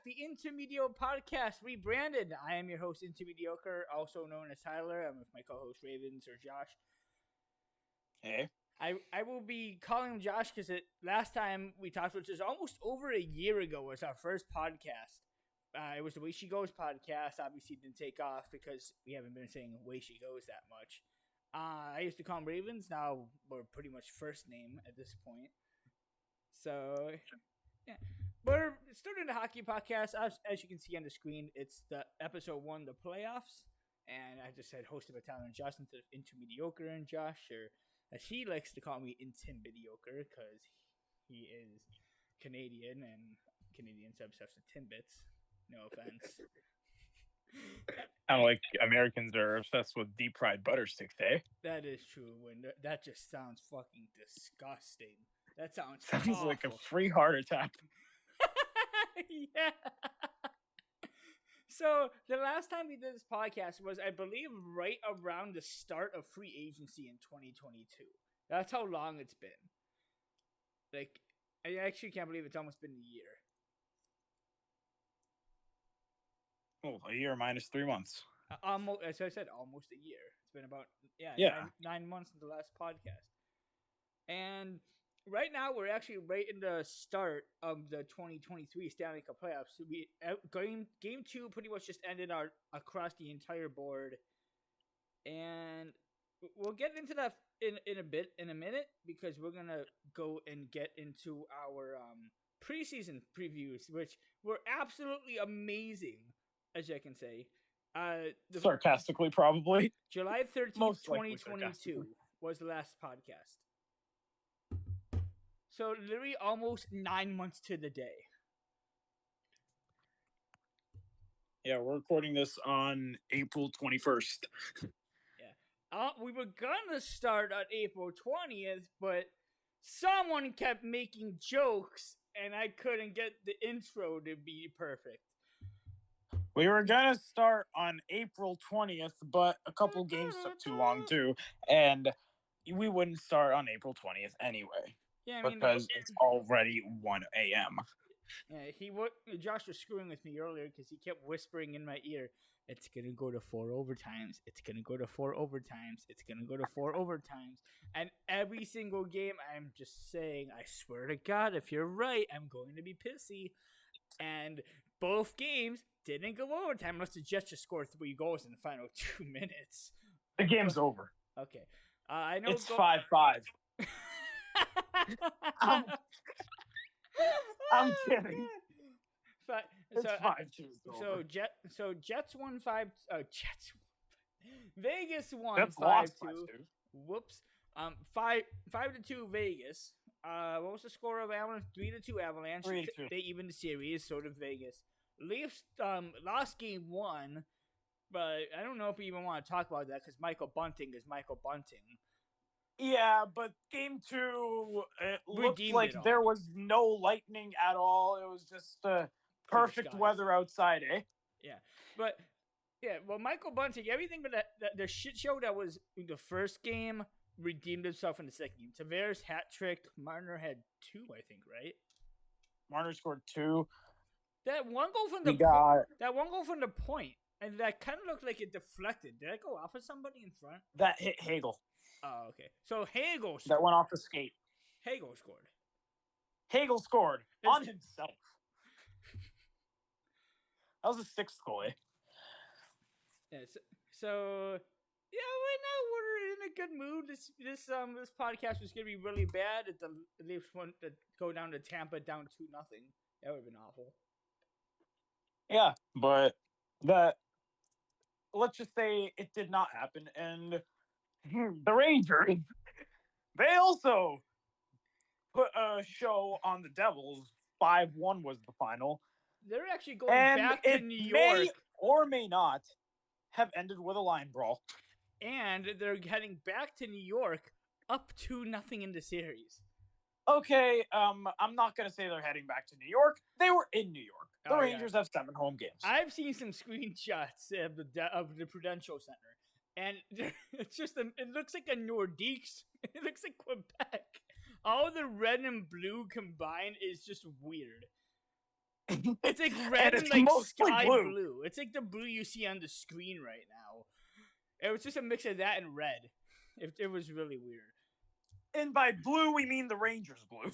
the IntermedioPodcast rebranded. I am your host, IntermedioCer, also known as Tyler. I'm with my co-host Ravens or Josh. Hey. I will be calling him Josh because last time we talked, which is almost over a year ago, was our first podcast. It was the Way She Goes podcast. Obviously, didn't take off because we haven't been saying Way She Goes that much. I used to call him Ravens. Now we're pretty much first name at this point. So, yeah. We're starting the hockey podcast. As you can see on the screen, it's the episode 1, the playoffs. And I just said hosted by Tyler and Josh instead of IntermedioCer and Josh, or as he likes to call me, IntermedioCer, because he is Canadian and Canadians are obsessed with Timbits. No offense. Kind of like Americans are obsessed with deep fried butter sticks, eh? That is true. That just sounds fucking disgusting. That sounds awful. Like a free heart attack. Yeah. So the last time we did this podcast was, I believe, right around the start of free agency in 2022. That's how long it's been. Like, I actually can't believe it's almost been a year. Oh, a year minus 3 months. Almost, as I said, almost a year. It's been about 9 months since the last podcast. And right now, we're actually right in the start of the 2023 Stanley Cup playoffs. So game 2 pretty much just ended across the entire board, and we'll get into that in a minute, because we're gonna go and get into our preseason previews, which were absolutely amazing, as I can say. Sarcastically, probably. July 13th, 2022 was the last podcast. So literally almost 9 months to the day. Yeah, we're recording this on April 21st. Yeah. We were going to start on April 20th, but someone kept making jokes, and I couldn't get the intro to be perfect. We were going to start on April 20th, but a couple games took too long, too. And we wouldn't start on April 20th anyway. Yeah, I mean, because it's already 1 a.m. Yeah, Josh was screwing with me earlier because he kept whispering in my ear, "It's gonna go to 4 overtimes. It's gonna go to 4 overtimes. It's gonna go to 4 overtimes." And every single game, I'm just saying, "I swear to God, if you're right, I'm going to be pissy." And both games didn't go overtime unless the Jets just scored 3 goals in the final 2 minutes. The game's over. Okay, I know it's 5-5. I'm kidding. It's 5-2. So Jets won 5. Vegas won Jets 5-2. Whoops. 5-2 Vegas. What was the score of Avalanche? 3-2 Avalanche. 3-2. They evened the series. So did Vegas. Leafs lost game 1, but I don't know if we even want to talk about that because Michael Bunting is Michael Bunting. Yeah, but game 2, it looked like there was no lightning at all. It was just perfect weather outside, eh? Yeah, but well, Michael Bunting, everything but the shit show that was the first game redeemed himself in the second game. Tavares hat trick. Marner had 2, I think, right? Marner scored 2. That one goal from the point, and that kind of looked like it deflected. Did that go off of somebody in front? That hit Hagel. Oh, okay. So Hagel scored. That went off the skate. Hagel scored. Hagel scored on himself. That was a 6th goal, eh? Yeah, so right now we're in a good mood. This podcast was gonna be really bad if the Leafs want to go down to Tampa down 2-0. That would have been awful. Yeah, but let's just say it did not happen, and the Rangers, they also put a show on the Devils. 5-1 was the final. They're actually going back to New York. May or may not have ended with a line brawl. And they're heading back to New York up 2-0 in the series. Okay, I'm not going to say they're heading back to New York. They were in New York. The Rangers have 7 home games. I've seen some screenshots of the Prudential Center. And it's just, it looks like a Nordiques. It looks like Quebec. All the red and blue combined is just weird. It's like red and it's like mostly sky blue. blue. It's like the blue you see on the screen right now. It was just a mix of that and red. It was really weird. And by blue, we mean the Rangers blue.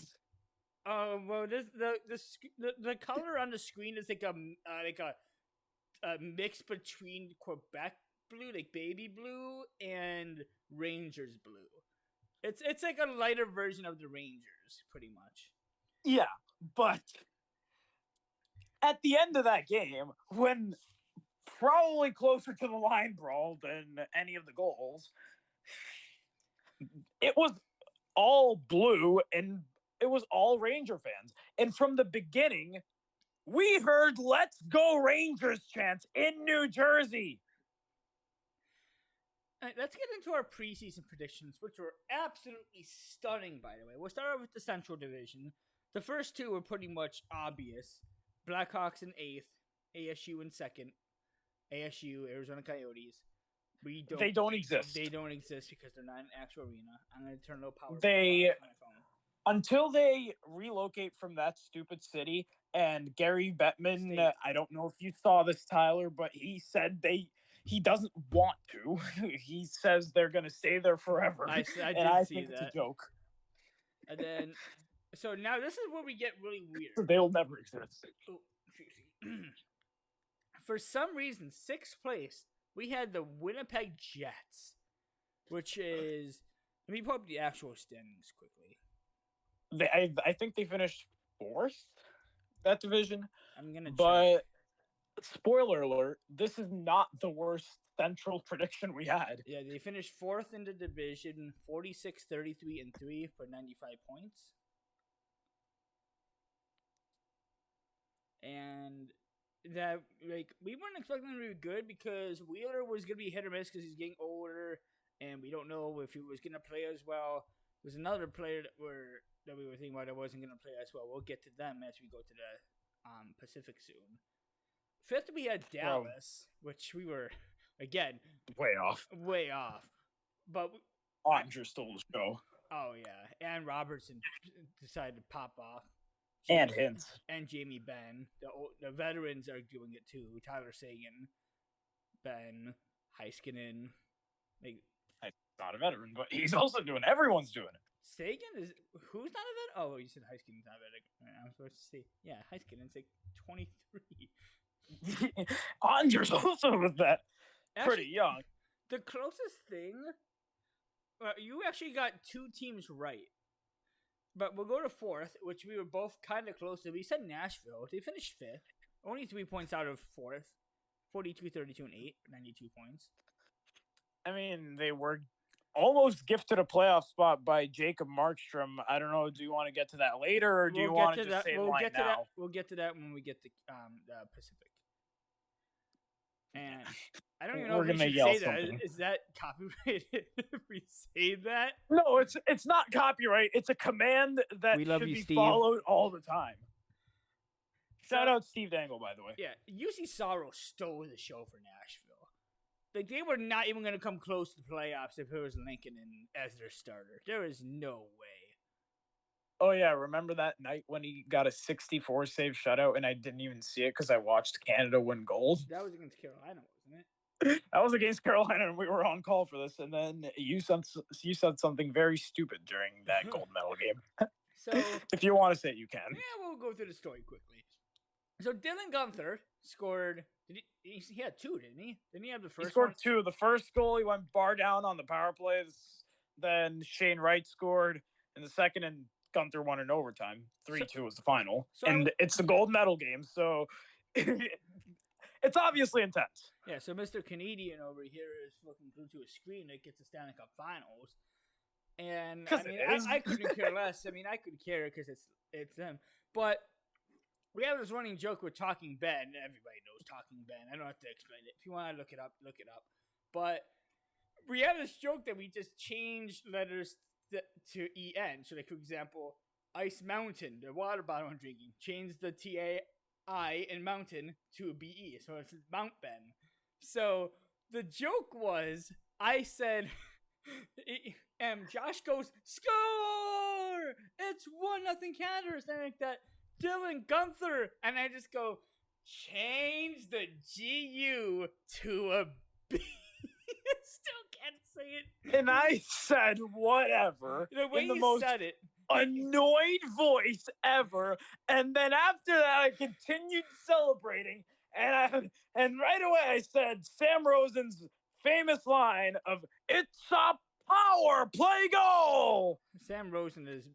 Well, the color on the screen is like a mix between Quebec blue, like baby blue, and Rangers blue. It's like a lighter version of the Rangers, pretty much. Yeah, but at the end of that game, when probably closer to the line brawl than any of the goals, it was all blue and it was all Ranger fans. And from the beginning, we heard "Let's go Rangers" chants in New Jersey. Let's get into our preseason predictions, which were absolutely stunning, by the way. We'll start off with the Central Division. The first two were pretty much obvious. Blackhawks in 8th, ASU in 2nd. ASU, Arizona Coyotes. They don't exist. They don't exist because they're not an actual arena. I'm going to turn a little power They, on my phone. Until they relocate from that stupid city, and Gary Bettman, I don't know if you saw this, Tyler, but he said he doesn't want to. He says they're going to stay there forever. I and I think it's a joke. And then, so now this is where we get really weird. They'll never exist. For some reason, 6th place, we had the Winnipeg Jets, which is, let me pull up the actual standings quickly. I think they finished 4th, that division. I'm going to check. But spoiler alert, this is not the worst Central prediction we had. Yeah, they finished 4th in the division, 46, 33, and 3 for 95 points. And that, like, we weren't expecting them to be good because Wheeler was going to be hit or miss because he's getting older, and we don't know if he was going to play as well. There's another player that we were thinking about that wasn't going to play as well. We'll get to them as we go to the Pacific soon. 5th, we had Dallas, which we were, again, way off. But Andre stole the show. Oh, yeah. And Robertson decided to pop off. And Hintz. And Jamie Benn. The veterans are doing it too. Tyler Seguin, Ben, Heiskanen. He's not a veteran, but he's also doing it. Everyone's doing it. Seguin is... Who's not a veteran? Oh, you said Heiskanen's not a veteran. I was supposed to say... Yeah, Heiskanen's like 23. Andres also was that. Actually, pretty young. The closest thing... you actually got 2 teams right. But we'll go to 4th, which we were both kind of close to. We said Nashville. They finished 5th. Only 3 points out of 4th. 42, 32, and 8. 92 points. I mean, they were almost gifted a playoff spot by Jacob Markstrom. I don't know. Do you want to get to that later, or do you want to just say line now? We'll get to that when we get to the Pacific. And I don't even know if we should say something. That. Is that copyrighted if we say that? No, it's not copyright. It's a command that should be followed all the time. Shout out Steve Dangle, by the way. Yeah, UC Sorrow stole the show for Nashville. Like, they were not even going to come close to the playoffs if it was Lincoln as their starter. There is no way. Oh, yeah. Remember that night when he got a 64-save shutout and I didn't even see it because I watched Canada win gold? That was against Carolina, wasn't it? That was against Carolina, and we were on call for this. And then you said something very stupid during that gold medal game. So, if you want to say it, you can. Yeah, we'll go through the story quickly. So Dylan Gunther scored. He had 2, didn't he? Didn't he have the first? He scored one? 2. The first goal, he went bar down on the power plays. Then Shane Wright scored in the second, and Gunther won in overtime. 3-2 was the final, and it's the gold medal game, so it's obviously intense. Yeah. So Mr. Canadian over here is looking glued to a screen that gets the Stanley Cup Finals, and I mean, I couldn't care less. I mean, I could care because it's them, but. We have this running joke with Talking Ben. Everybody knows Talking Ben. I don't have to explain it. If you want to look it up, look it up. But we have this joke that we just change letters to EN. So, like, for example, Ice Mountain, the water bottle I'm drinking, change the TAI in mountain to a BE. So it's Mount Ben. So the joke was, I said, Josh goes, score! It's 1-0 Canada or something like that. Dylan Gunther. And I just go, change the GU to a B. Still can't say it. And I said, whatever. The way in the you most said it. annoyed voice ever. And then after that, I continued celebrating. And right away, I said Sam Rosen's famous line of, "It's a power play goal." Sam Rosen is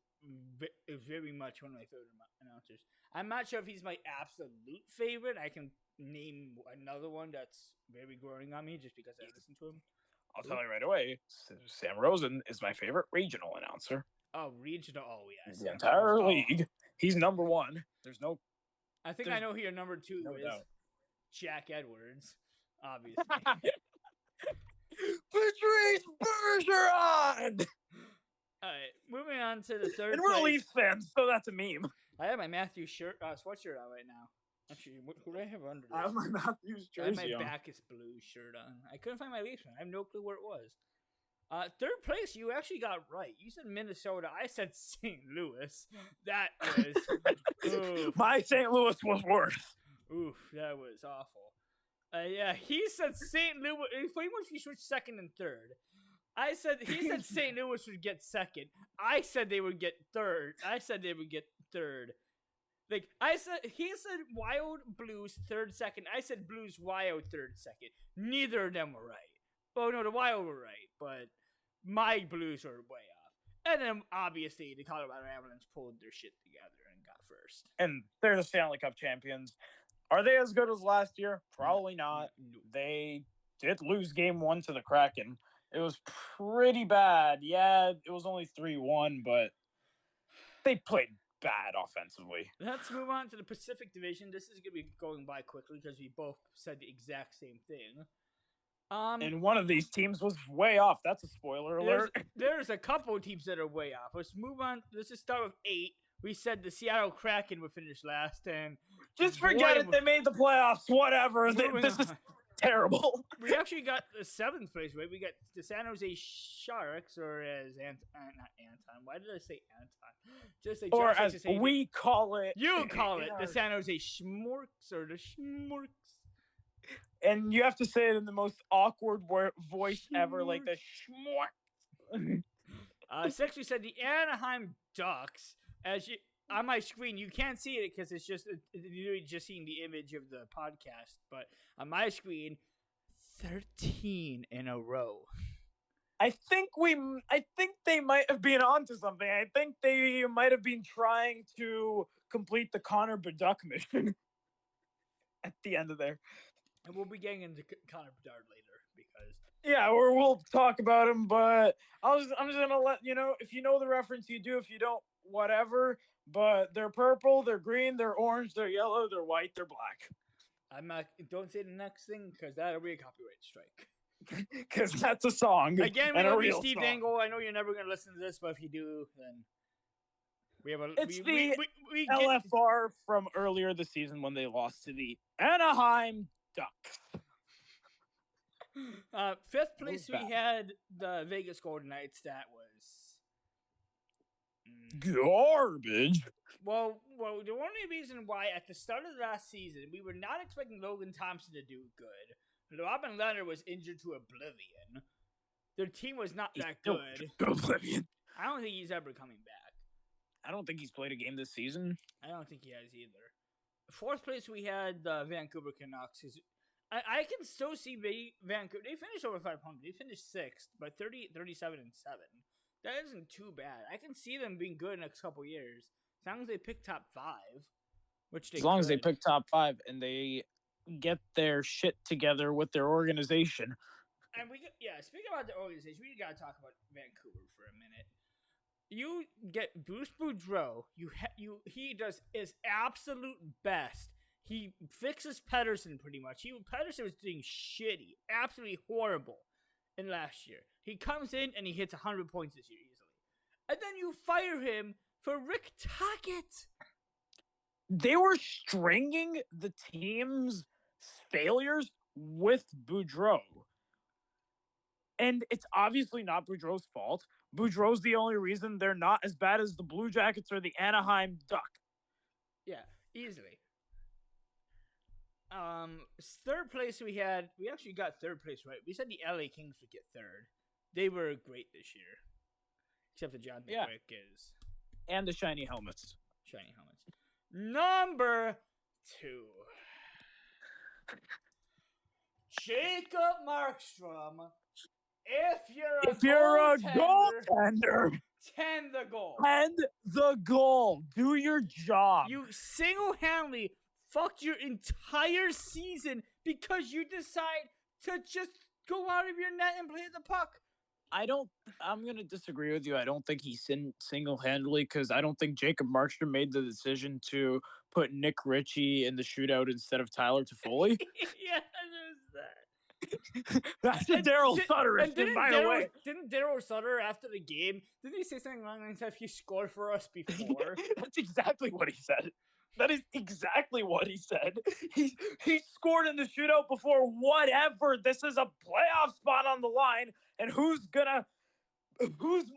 very much one of my favorite announcers. I'm not sure if he's my absolute favorite. I can name another one that's very growing on me just because I listen to him. I'll tell you right away, Sam Rosen is my favorite regional announcer. Oh, regional. Oh, yeah. The entire league. He's number one. There's no... I think I know who your number two no is. doubt. Jack Edwards, obviously. Patrice Bergeron! All right, moving on to the third And we're place. Leafs fans, so that's a meme. I have my Matthews sweatshirt on right now. Actually, who do I have under this? I have my Matthews jersey I have my Bacchus Blue shirt on. I couldn't find my Leafs one. I have no clue where it was. Third place, you actually got right. You said Minnesota. I said St. Louis. That was... My St. Louis was worse. Oof, that was awful. Yeah, he said St. Louis. Pretty much we switched second and third. He said St. Louis would get second. I said they would get third. Like he said Wild Blues third second. I said Blues Wild third second. Neither of them were right. Oh no, the Wild were right, but my Blues were way off. And then obviously the Colorado Avalanche pulled their shit together and got first. And they're the Stanley Cup champions. Are they as good as last year? Probably not. No. They did lose game 1 to the Kraken. It was pretty bad. Yeah, it was only 3-1, but they played bad offensively. Let's move on to the Pacific Division. This is going to be going by quickly because we both said the exact same thing. And one of these teams was way off. That's a spoiler alert. There's a couple of teams that are way off. Let's move on. Let's just start with 8. We said the Seattle Kraken would finish last, and just forget it. They made the playoffs. Whatever. This is terrible. We actually got the 7th place, right? We got the San Jose Sharks, or as not Anton. Why did I say Anton? Just say or as we call it. You call it the San Jose Schmorks or the Schmorks. And you have to say it in the most awkward voice ever, like the Schmorks. 6th, we said the Anaheim Ducks. As you on my screen, you can't see it because it's just you're just seeing the image of the podcast. But on my screen, 13 in a row. I think they might have been onto something. I think they might have been trying to complete the Connor Bedard mission at the end of there. And we'll be getting into Connor Bedard later because we'll talk about him. But I'm just gonna let you know, if you know the reference, you do. If you don't, whatever. But they're purple, they're green, they're orange, they're yellow, they're white, they're black. I'm not. Don't say the next thing because that'll be a copyright strike. Because that's a song. Again, we and love a real Steve song. Dangle. I know you're never going to listen to this, but if you do, then we have a. It's we LFR from earlier this season when they lost to the Anaheim Ducks. 5th place, we had the Vegas Golden Knights. That was garbage. Well, the only reason why at the start of the last season we were not expecting Logan Thompson to do good. Robin Leonard was injured to oblivion. Their team was not that good. Oblivion. I don't think he's ever coming back. I don't think he's played a game this season. I don't think he has either. 4th place, we had the Vancouver Canucks. I can still see Vancouver. They finished over 500. They finished 6th, but 37 and 7. That isn't too bad. I can see them being good in the next couple years. As long as they pick top 5, which they as they pick top 5 and they get their shit together with their organization. And speaking about the organization, we gotta talk about Vancouver for a minute. You get Bruce Boudreau. He does his absolute best. He fixes Pedersen pretty much. Pedersen was doing shitty, absolutely horrible in last year. He comes in and he hits 100 points this year easily. And then you fire him for Rick Tocchet. They were stringing the team's failures with Boudreau. And it's obviously not Boudreau's fault. Boudreau's the only reason they're not as bad as the Blue Jackets or the Anaheim Duck. Yeah, easily. Third place we actually got third place right. We said the LA Kings would get third. They were great this year, except that Jonathan Quick is. And the shiny helmets. Shiny helmets. Number 2. Jacob Markstrom. If you're a goaltender, tend the goal. Tend the goal. Do your job. You single-handedly fucked your entire season because you decide to just go out of your net and play the puck. I'm going to disagree with you. I don't think he single-handedly, because I don't think Jacob Markstrom made the decision to put Nick Ritchie in the shootout instead of Tyler Toffoli. Yeah, there's that. That's a Daryl Sutter, by the way. Didn't Daryl Sutter, after the game, didn't he say something along the lines of he scored for us before? That's exactly what he said. That is exactly what he said. He scored in the shootout before. Whatever. This is a playoff spot on the line, and who's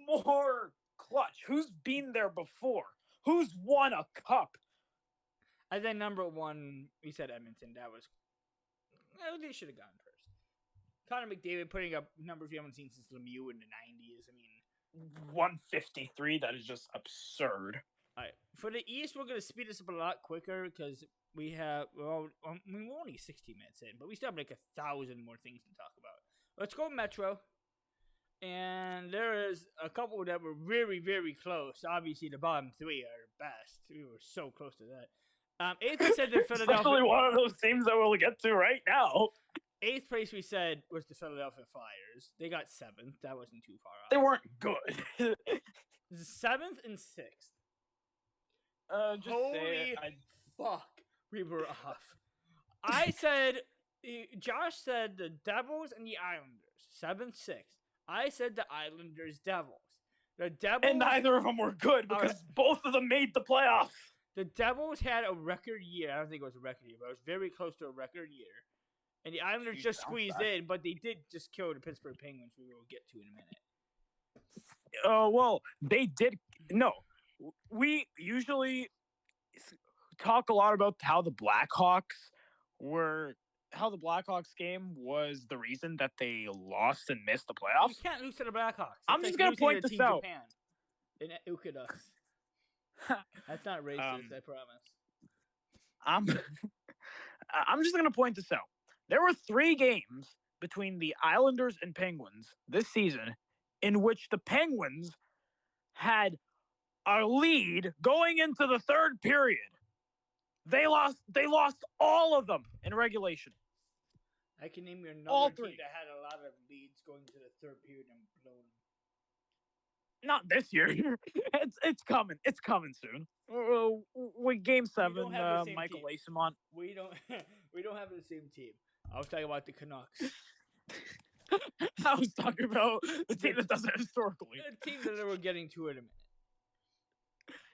more clutch? Who's been there before? Who's won a cup? And then number 1, we said Edmonton. That was they should have gone first. Connor McDavid putting up numbers we haven't seen since Lemieux in the 90s. I mean, 153. That is just absurd. All right. For the East, we're going to speed this up a lot quicker because we're only 60 minutes in, but we still have like 1,000 more things to talk about. Let's go Metro. And there is a couple that were very, very close. Obviously, the bottom 3 are best. We were so close to that. 8th, we said the Philadelphia. Especially one of those teams that we'll get to right now. 8th place we said was the Philadelphia Flyers. They got 7th. That wasn't too far off. They weren't good. 7th and 6th. Holy fuck, we were off. I said, Josh said the Devils and the Islanders. 7th, 6th. I said the Islanders, Devils. The Devils, and neither of them were good because both of them made the playoffs. The Devils had a record year. I don't think it was a record year, but it was very close to a record year. And the Islanders just squeezed in, but they did just kill the Pittsburgh Penguins, we will get to in a minute. Well, they did. No, we usually talk a lot about how the Blackhawks game was the reason that they lost and missed the playoffs. You can't lose to the Blackhawks. I'm just going to point this out. Japan in Ukadas. That's not racist, I promise. I'm just going to point this out. There were 3 games between the Islanders and Penguins this season in which the Penguins had a lead going into the 3rd period. They lost all of them in regulation. I can name you another team that had a lot of leads going to the 3rd period and blown. Not this year. It's coming. It's coming soon. With Game 7, Michael Eyssimont. We don't have the same team. I was talking about the Canucks. I was talking about the team that does it historically. The team that we're getting to in a minute.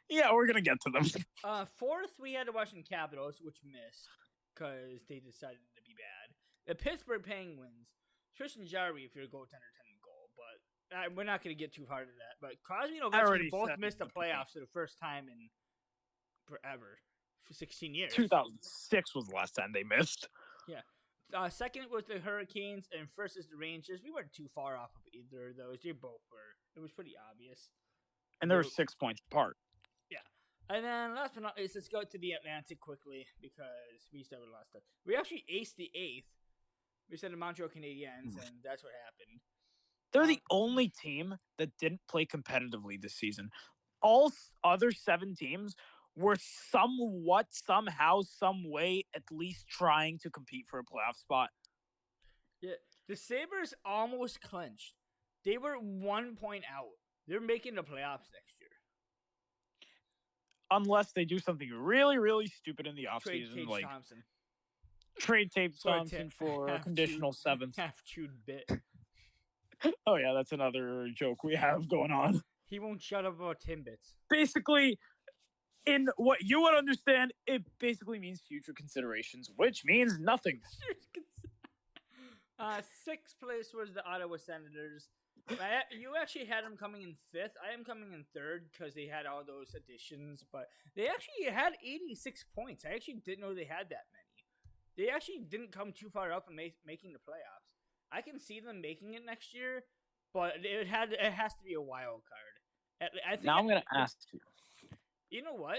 Yeah, we're going to get to them. 4th, we had the Washington Capitals, which missed because they decided to be bad. The Pittsburgh Penguins, Tristan Jarry, if you're a goaltender, 10 goal, but we're not going to get too hard into that. But Crosby and Ovechkin both missed the playoffs for the first time in forever, for 16 years. 2006 was the last time they missed. Yeah. 2nd was the Hurricanes, and 1st is the Rangers. We weren't too far off of either of those. They both were. It was pretty obvious. And they were 6 points apart. Yeah. And then last but not least, let's go to the Atlantic quickly because we still have a lot of stuff. We actually aced the 8th. We said the Montreal Canadiens, and that's what happened. They're the only team that didn't play competitively this season. All other 7 teams were somewhat, somehow, some way, at least trying to compete for a playoff spot. Yeah, the Sabres almost clinched. They were 1 point out. They're making the playoffs next year. Unless they do something really, really stupid in the offseason. Like Thompson. Trade Tape Thompson for a conditional 7th. Half-chewed bit. Oh, yeah, that's another joke we have going on. He won't shut up about Timbits. Basically, in what you would understand, it basically means future considerations, which means nothing. 6th place was the Ottawa Senators. You actually had them coming in 5th. I am coming in 3rd because they had all those additions, but they actually had 86 points. I actually didn't know they had that many. They actually didn't come too far up in making the playoffs. I can see them making it next year, but it has to be a wild card. I think now I'm going to ask you. You know what?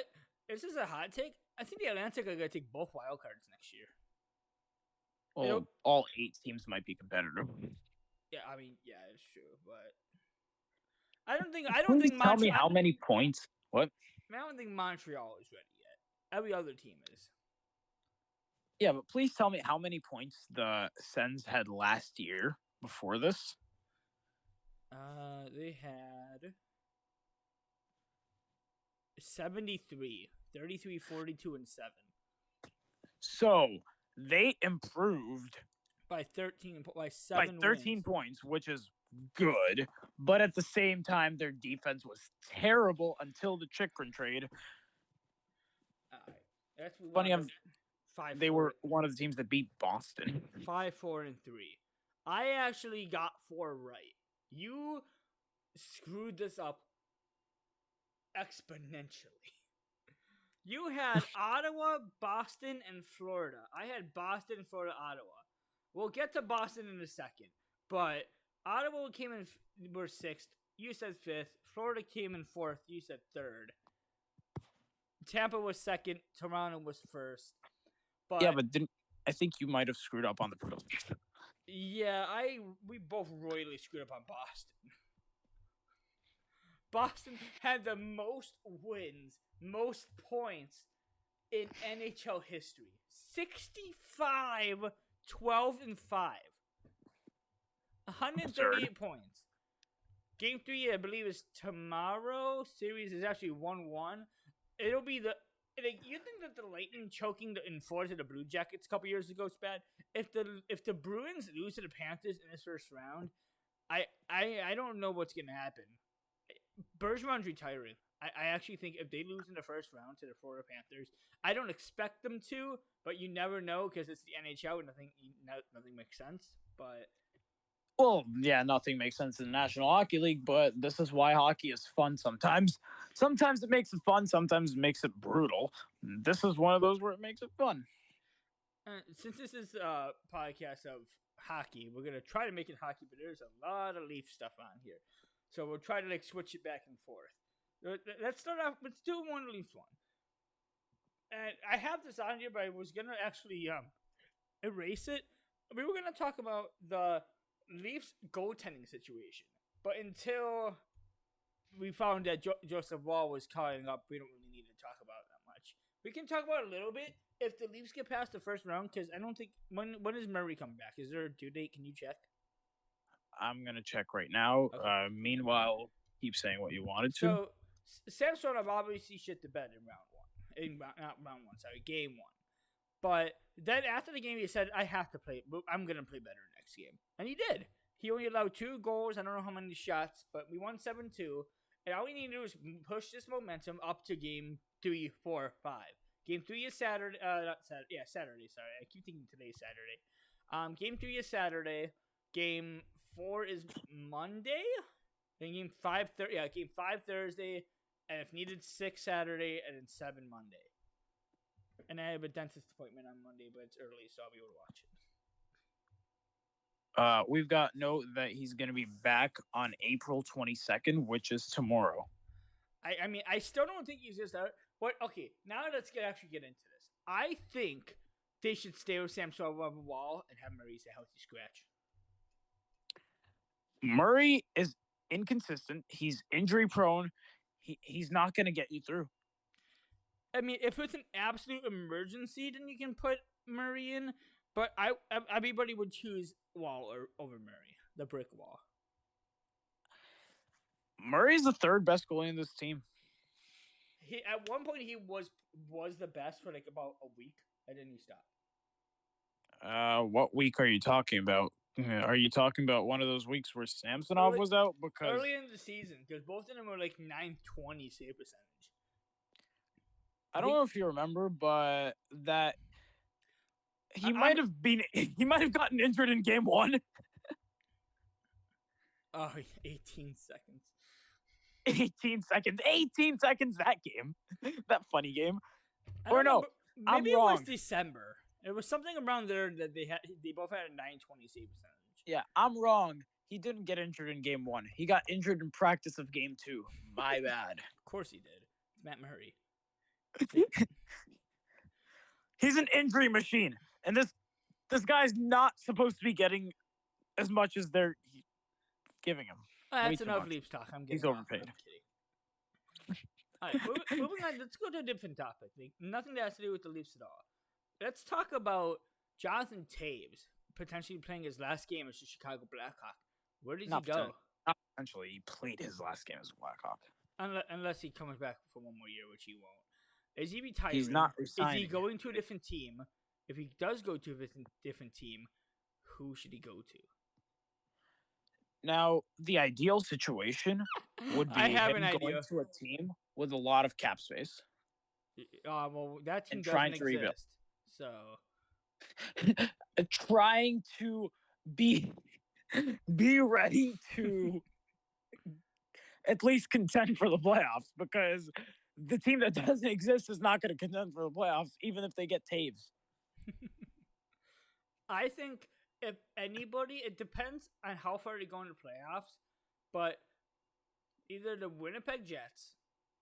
This is a hot take. I think the Atlantic are going to take both wild cards next year. Well, all 8 teams might be competitive. Yeah, I mean, yeah, it's true, but I don't think Montreal. Tell me how many points. What? I don't think Montreal is ready yet. Every other team is. Yeah, but please tell me how many points the Sens had last year before this. They had 73, 33, 42, and 7. So they improved by 13, by 7 by 13 points, which is good. But at the same time, their defense was terrible until the Chikrin trade. That's funny. They 5-4. were one of the teams that beat Boston. 5, 4, and 3. I actually got 4 right. You screwed this up exponentially. You had Ottawa, Boston, and Florida. I had Boston, Florida, Ottawa. We'll get to Boston in a second, but Ottawa came in were 6th. You said 5th. Florida came in 4th. You said 3rd. Tampa was 2nd. Toronto was 1st. But yeah, but I think you might have screwed up on the Bruins. Yeah, we both royally screwed up on Boston. Boston had the most wins, most points in NHL history. 65, 12, and 5. 138 points. Game 3, I believe, is tomorrow. Series is actually 1-1. It'll be the... you think that the Lightning choking in 4 to the Blue Jackets a couple years ago is bad? If the Bruins lose to the Panthers in this first round, I don't know what's going to happen. Bergeron's retiring. I actually think if they lose in the first round to the Florida Panthers, I don't expect them to, but you never know because it's the NHL and nothing makes sense. But well, yeah, nothing makes sense in the National Hockey League, but this is why hockey is fun sometimes. Sometimes it makes it fun, sometimes it makes it brutal. This is one of those where it makes it fun. Since this is a podcast of hockey, we're going to try to make it hockey, but there's a lot of Leaf stuff on here. So we'll try to switch it back and forth. Let's start off. Let's do one Leafs one. And I have this on here, but I was gonna actually erase it. We were gonna talk about the Leafs goaltending situation, but until we found that Joseph Wall was calling up, we don't really need to talk about it that much. We can talk about it a little bit if the Leafs get past the first round, because I don't think when is Murray coming back? Is there a due date? Can you check? I'm going to check right now. Okay. Meanwhile, keep saying what you wanted to. So, Samsonov obviously shit the bed in game 1. But then after the game, he said, I have to play. I'm going to play better next game. And he did. He only allowed 2 goals. I don't know how many shots, but we won 7-2. And all we need to do is push this momentum up to game 3, 4, 5. Game 3 is Saturday. Saturday. Sorry. I keep thinking today's Saturday. Game 3 is Saturday. Game 4 is Monday. Then game 5 Thursday, and if needed 6 Saturday, and then 7 Monday. And I have a dentist appointment on Monday, but it's early, so I'll be able to watch it. We've got note that he's going to be back on April 22nd, which is tomorrow. I mean, I still don't think he's just out. Okay, now let's actually get into this. I think they should stay with Samsonov on the wall and have Murray a healthy scratch. Murray is inconsistent. He's injury prone. He's not going to get you through. I mean, if it's an absolute emergency, then you can put Murray in. But everybody would choose Wall over Murray, the brick wall. Murray's the 3rd best goalie in this team. At one point he was the best for like about a week, and then he stopped. What week are you talking about? Are you talking about one of those weeks where Samsonov was out? Because early in the season, because both of them were like .920 save percentage. I don't know if you remember, but that he might have gotten injured in game 1. Oh, 18 seconds. 18 seconds. 18 seconds that game. That funny game. I don't know. I'm Maybe it was wrong. December. It was something around there that they both had a 920 save percentage. Yeah, I'm wrong. He didn't get injured in game 1. He got injured in practice of game 2. My bad. Of course he did. It's Matt Murray. He's an injury machine. And this guy's not supposed to be getting as much as they're giving him. That's enough Leafs talk. He's overpaid. I'm kidding. All right, moving on. Let's go to a different topic. Nothing that has to do with the Leafs at all. Let's talk about Jonathan Toews potentially playing his last game as the Chicago Blackhawk. Where does he go? Not potentially. He played his last game as a Blackhawk. Unless he comes back for one more year, which he won't. Is he retiring? He's not resigning. Is he going to a different team? If he does go to a different team, who should he go to? Now, the ideal situation would be him going to a team with a lot of cap space. Well, that team doesn't exist. Rebuild. So, trying to be ready to at least contend for the playoffs, because the team that doesn't exist is not going to contend for the playoffs, even if they get Toews. I think if anybody, it depends on how far they go in the playoffs, but either the Winnipeg Jets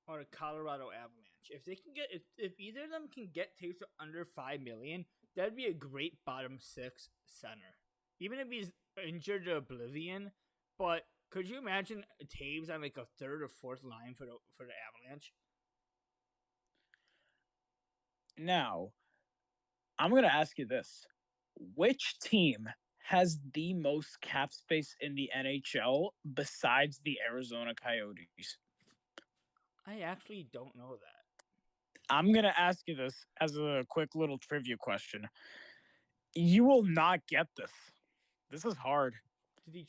or the Colorado Avalanche, if they can get, if either of them can get Toews to under $5 million, that'd be a great bottom 6 center. Even if he's injured to oblivion, but could you imagine Toews on like a third or fourth line for the Avalanche? Now, I'm going to ask you this. Which team has the most cap space in the NHL besides the Arizona Coyotes? I actually don't know that. I'm going to ask you this as a quick little trivia question. You will not get this. This is hard.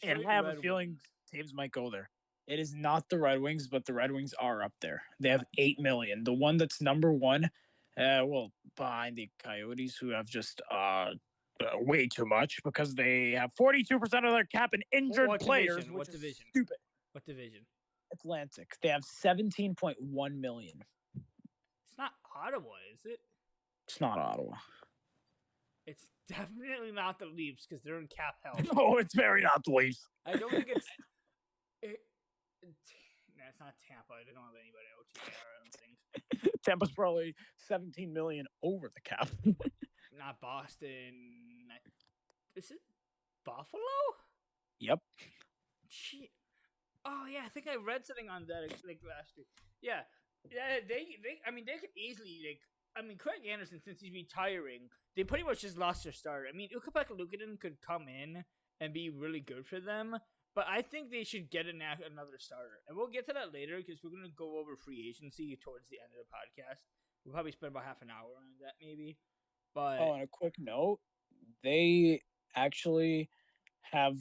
And I have a feeling Toews might go there. It is not the Red Wings, but the Red Wings are up there. They have $8 million. The one that's number one, behind the Coyotes, who have just way too much because they have 42% of their cap in injured players. What division? Stupid. What division? Atlantic. They have $17.1 million. It's not Ottawa, is it? It's not Ottawa. It's definitely not the Leafs because they're in cap hell. No, it's very not the Leafs. I don't think it's. No, it's not Tampa. They don't have anybody else there, I don't think. Tampa's probably $17 million over the cap. Not Boston. Is it Buffalo? Yep. Gee. Oh yeah, I think I read something on that like last week. Yeah. They. I mean, they could easily Craig Anderson, since he's retiring, they pretty much just lost their starter. I mean, Ukko-Pekka Luukkonen could come in and be really good for them, but I think they should get another starter. And we'll get to that later because we're going to go over free agency towards the end of the podcast. We'll probably spend about half an hour on that, maybe. But on a quick note, they actually have.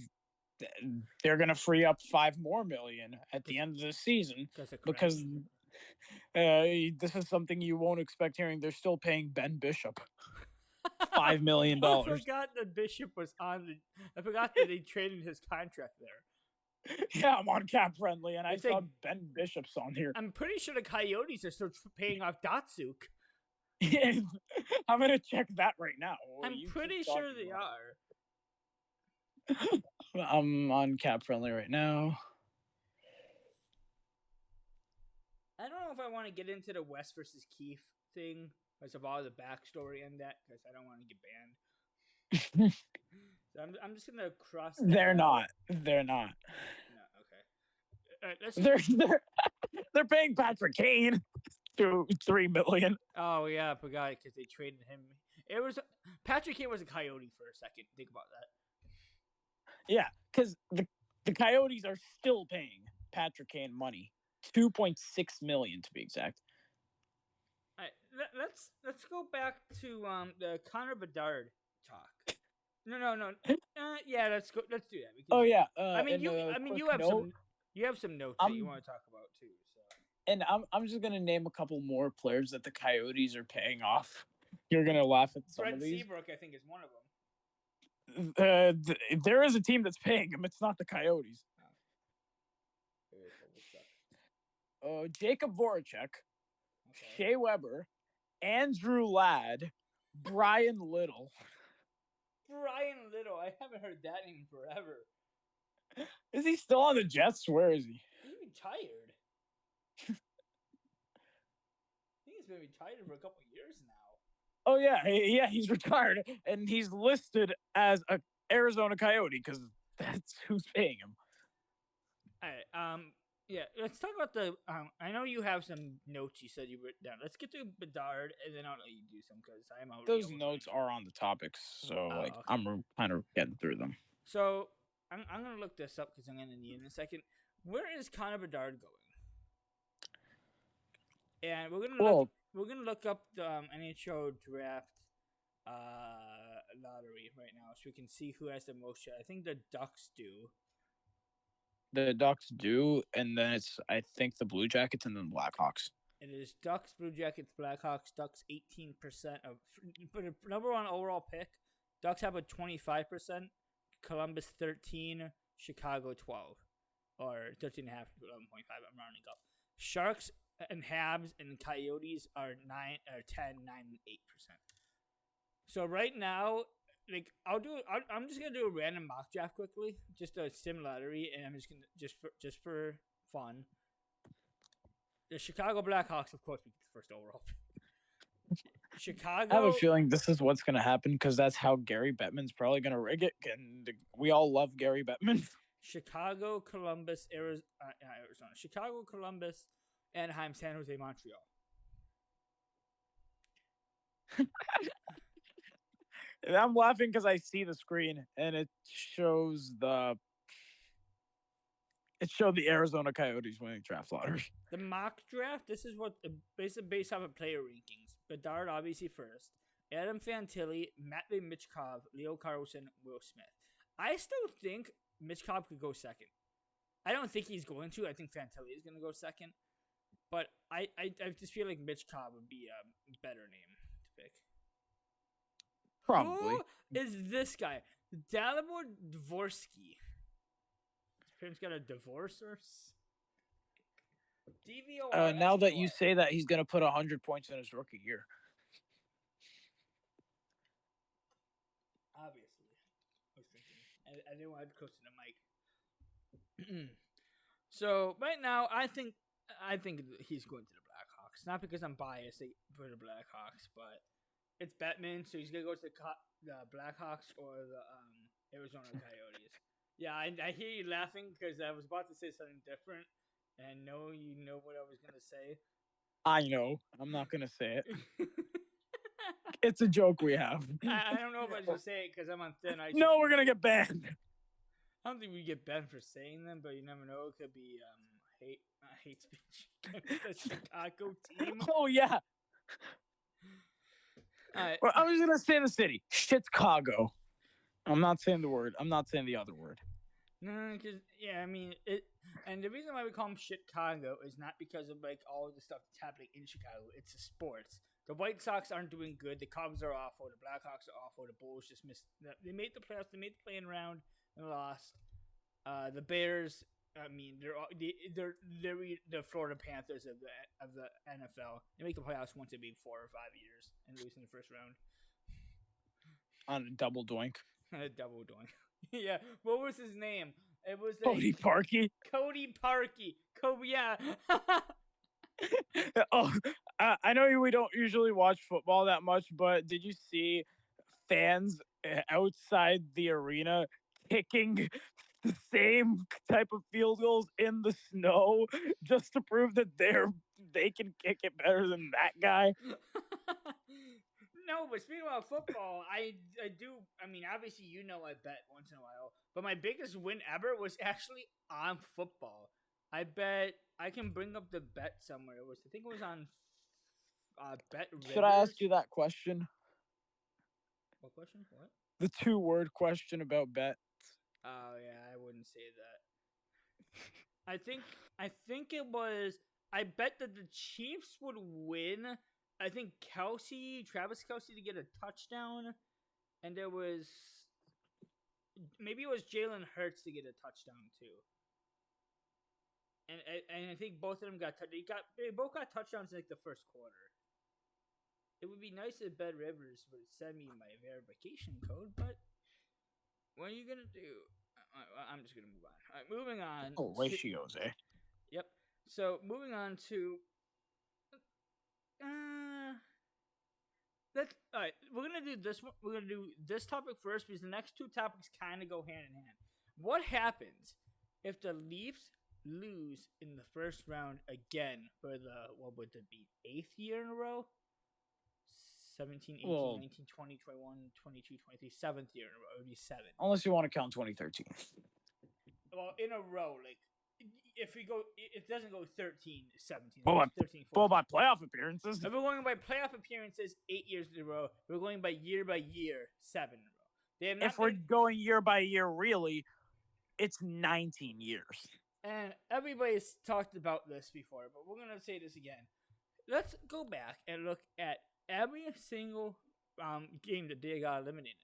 They're going to free up $5 more million at the end of the season because this is something you won't expect hearing. They're still paying Ben Bishop $5 million. I forgot that Bishop was on. I forgot that they traded his contract there. Yeah, I'm on Cap Friendly, and I saw Ben Bishop's on here. I'm pretty sure the Coyotes are still paying off Datsuk. Yeah, I'm gonna check that right now. I'm pretty sure they are. I'm on Cap Friendly right now. I don't know if I want to get into the West versus Keefe thing because of all the backstory in that, because I don't want to get banned. So I'm just gonna cross. They're not. They're not. No, okay. They're paying Patrick Kane $3 million. Oh yeah, I forgot because they traded him. It was Patrick Kane was a Coyote for a second. Think about that. Yeah, because the Coyotes are still paying Patrick Kane money, $2.6 million to be exact. All right, let's go back to the Connor Bedard talk. No. Yeah, let's do that. Oh yeah. You have some notes that you want to talk about too. So. And I'm just gonna name a couple more players that the Coyotes are paying off. You're gonna laugh at some of these. Brent Seabrook, I think, is one of them. There is a team that's paying him. It's not the Coyotes. Jacob Voracek, Okay. Shea Weber, Andrew Ladd, Brian Little. Brian Little. I haven't heard that name forever. Is he still on the Jets? Where is he? He's retired. I think he's been retired for a couple years now. Oh yeah, he's retired, and he's listed as a Arizona Coyote because that's who's paying him. All right. Yeah. Let's talk about the. I know you have some notes you said you wrote down. Let's get to Bedard, and then I'll let you do some because I'm already. Those notes are on the topics, so okay. I'm kind of getting through them. So I'm gonna look this up because I'm gonna need it in a second. Where is Connor Bedard going? And we're gonna look up the NHL draft lottery right now, so we can see who has the most shot. I think the Ducks do. The Ducks do, and then it's I think the Blue Jackets and then the Blackhawks. It is Ducks, Blue Jackets, Blackhawks. Ducks 18% of but a number one overall pick. Ducks have a 25%. Columbus 13, Chicago 12, or 13.5 to 11.5. I'm rounding up. Sharks and Habs and Coyotes are 9 or 10, 9, and 8%. So right now, like I'm just gonna do a random mock draft quickly, just a sim lottery, and I'm just gonna just for fun. The Chicago Blackhawks, of course, be the first overall. Chicago. I have a feeling this is what's going to happen because that's how Gary Bettman's probably going to rig it, and we all love Gary Bettman. Chicago, Columbus, Arizona. Chicago, Columbus, Anaheim, San Jose, Montreal. I'm laughing because I see the screen and it showed the Arizona Coyotes winning draft lottery. The mock draft. This is what based off of player rankings. Bedard obviously first. Adam Fantilli, Matvey Michkov, Leo Carlson, Will Smith. I still think Michkov could go second. I don't think he's going to. I think Fantilli is going to go second. But I just feel like Michkov would be a better name to pick. Probably. Who is this guy? Dalibor Dvorsky. His parents got a divorce or DVOR. Now that you say that, he's going to put 100 points in his rookie year. Obviously. I was thinking. I didn't want to close to the mic. So right now, I think he's going to the Blackhawks. Not because I'm biased for the Blackhawks, but it's Bettman, so he's gonna go to the Blackhawks or the Arizona Coyotes. Yeah, I hear you laughing because I was about to say something different, and I know you know what I was gonna say. I know. I'm not gonna say it. It's a joke we have. I don't know if I should say it because I'm on thin ice. No, we're gonna get banned. I don't think we get banned for saying them, but you never know. It could be hate speech against the Chicago team. Oh yeah. Well, I'm just gonna say the city. Chicago. I'm not saying the word. I'm not saying the other word. No, because I mean it. And the reason why we call them Chicago is not because of like all the stuff that's happening in Chicago. It's the sports. The White Sox aren't doing good. The Cubs are awful. The Blackhawks are awful. The Bulls just missed. They made the playoffs. They made the playing round and lost. The Bears. I mean, they're the Florida Panthers of the NFL. They make the playoffs once every 4 or 5 years and lose in the first round. On a double doink. A double doink. Yeah. What was his name? It was Cody Parkey. Cody Parkey. Yeah. Oh, I know we don't usually watch football that much, but did you see fans outside the arena kicking the same type of field goals in the snow just to prove that they can kick it better than that guy? No, but speaking about football, I do. I mean, obviously, I bet once in a while, but my biggest win ever was actually on football. I bet I can bring up the bet somewhere. I think it was on Bet Rivers. Should I ask you that question? What question? What? The 2-word question about bet. Oh yeah, I wouldn't say that. I think it was. I bet that the Chiefs would win. I think Travis Kelce to get a touchdown, and there was maybe it was Jalen Hurts to get a touchdown too. and I think both of them they both got touchdowns in like the first quarter. It would be nice if Ben Rivers would send me my verification code, but what are you gonna do? I'm just gonna move on. All right, moving on. Oh, ratios, eh? Yep. So moving on to. Let's all right. We're gonna do this one. We're gonna do this topic first because the next two topics kind of go hand in hand. What happens if the Leafs lose in the first round again for the what would it be 8th year in a row? 17, 18, 19, 20, 21, 22, 23, 7th year in a row. It would be 7. Unless you want to count 2013. Well, in a row, like if we go, it doesn't go 13, 17. Well, 13, 14. Well, by playoff appearances. If we're going by playoff appearances, 8 years in a row. We're going by year 7 in a row. They have not if we're going year by year, really, it's 19 years. And everybody's talked about this before, but we're going to say this again. Let's go back and look at every single game that they got eliminated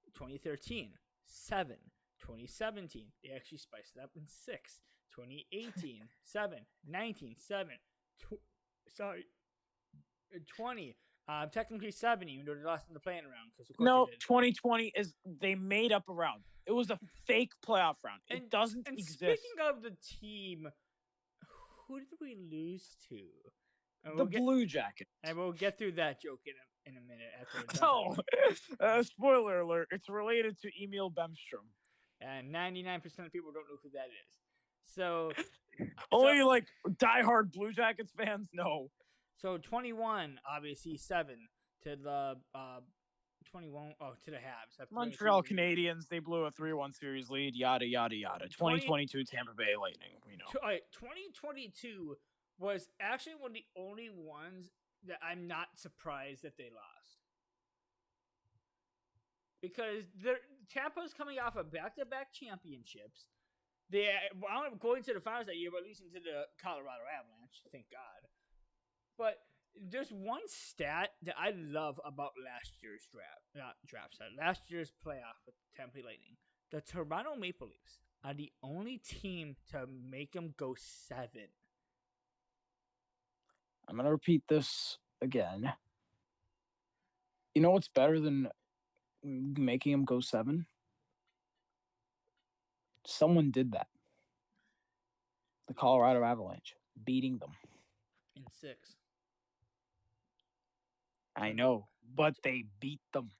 in. 2013, 7. 2017, they actually spiced it up in 6. 2018, 7. 19, 7. 20. Technically 7, even though they lost in the playing round. No, 2020 is they made up a round. It was a fake playoff round. It doesn't exist. Speaking of the team, who did we lose to? The Blue Jackets. And we'll get through that joke in a minute. After Spoiler alert. It's related to Emil Bemstrom. And 99% of people don't know who that is. So only like diehard Blue Jackets fans know. So 21, obviously 7 to the 21. Oh, to the Habs. Montreal Canadiens. They blew a 3-1 series lead. Yada yada yada. 2022 Tampa Bay Lightning. We know. 2022 was actually one of the only ones that I'm not surprised that they lost. Because Tampa's coming off of back-to-back championships. They wound up going to the finals that year, but losing to the Colorado Avalanche. Thank God. But there's one stat that I love about last year's last year's playoff with Tampa Lightning. The Toronto Maple Leafs are the only team to make them go 7. I'm going to repeat this again. You know what's better than making them go 7? Someone did that. The Colorado Avalanche, beating them. In 6. I know, but they beat them.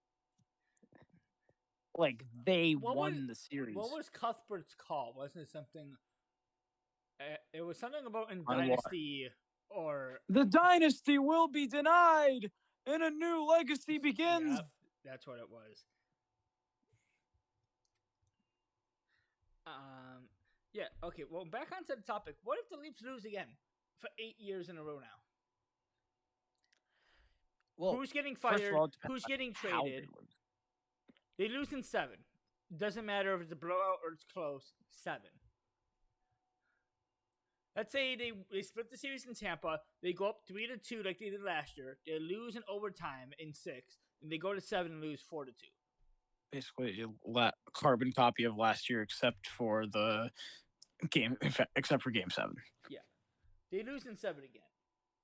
Like, they won the series. What was Cuthbert's call? Wasn't it something... it was something about in Dynasty or... The Dynasty will be denied and a new legacy begins. Yep, that's what it was. Yeah, okay, well, back onto the topic. What if the Leafs lose again for 8 years in a row now? Well, who's getting fired? Who's getting traded? They lose in 7. Doesn't matter if it's a blowout or it's close. 7. Let's say they split the series in Tampa. They go up 3-2 like they did last year. They lose in overtime in 6, and they go to 7 and lose 4-2. Basically, a carbon copy of last year, except for the game, except for Game 7. Yeah, they lose in 7 again.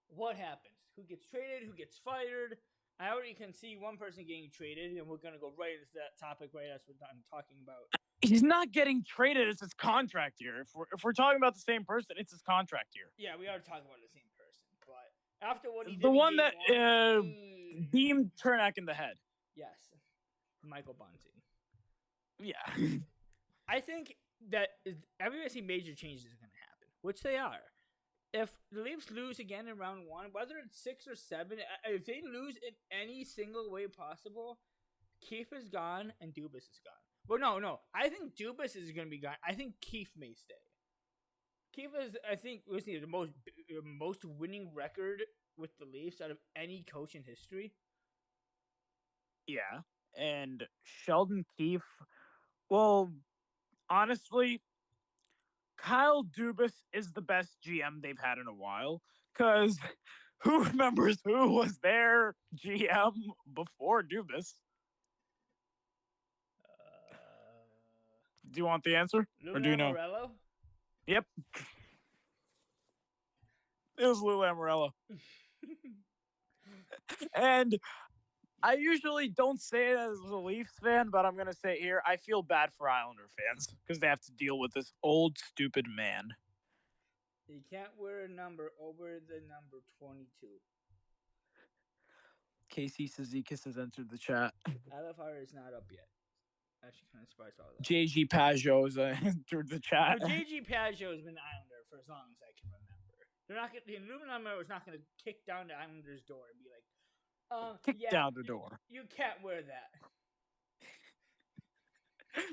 What happens? Who gets traded? Who gets fired? I already can see one person getting traded, and we're going to go right into that topic right as we're done talking about. He's not getting traded. It's his contract year. If we're talking about the same person, it's his contract year. Yeah, we are talking about the same person. But after what he did, the one that beamed Turnak in the head. Yes, Michael Bunting. Yeah. I think that everybody see major changes are going to happen, which they are. If the Leafs lose again in round 1, whether it's 6 or 7, if they lose in any single way possible, Keefe is gone and Dubas is gone. Well, no. I think Dubas is going to be gone. I think Keefe may stay. Keefe is, I think, was the most winning record with the Leafs out of any coach in history. Yeah, and Sheldon Keefe, well, honestly, Kyle Dubas is the best GM they've had in a while, because who remembers who was their GM before Dubas? Do you want the answer? Lou or do you know? Lamoriello? Yep. It was Lou Lamoriello. And I usually don't say it as a Leafs fan, but I'm going to say it here. I feel bad for Islander fans because they have to deal with this old, stupid man. You can't wear a number over the number 22. Casey Sezikis has entered the chat. LFR is not up yet. Actually, kind of surprised by that. JG Pajot has entered the chat. No, JG Pajot has been Islander for as long as I can remember. They're not gonna, the Illuminati was not going to kick down the Islanders' door and be like, kick down the door. You can't wear that.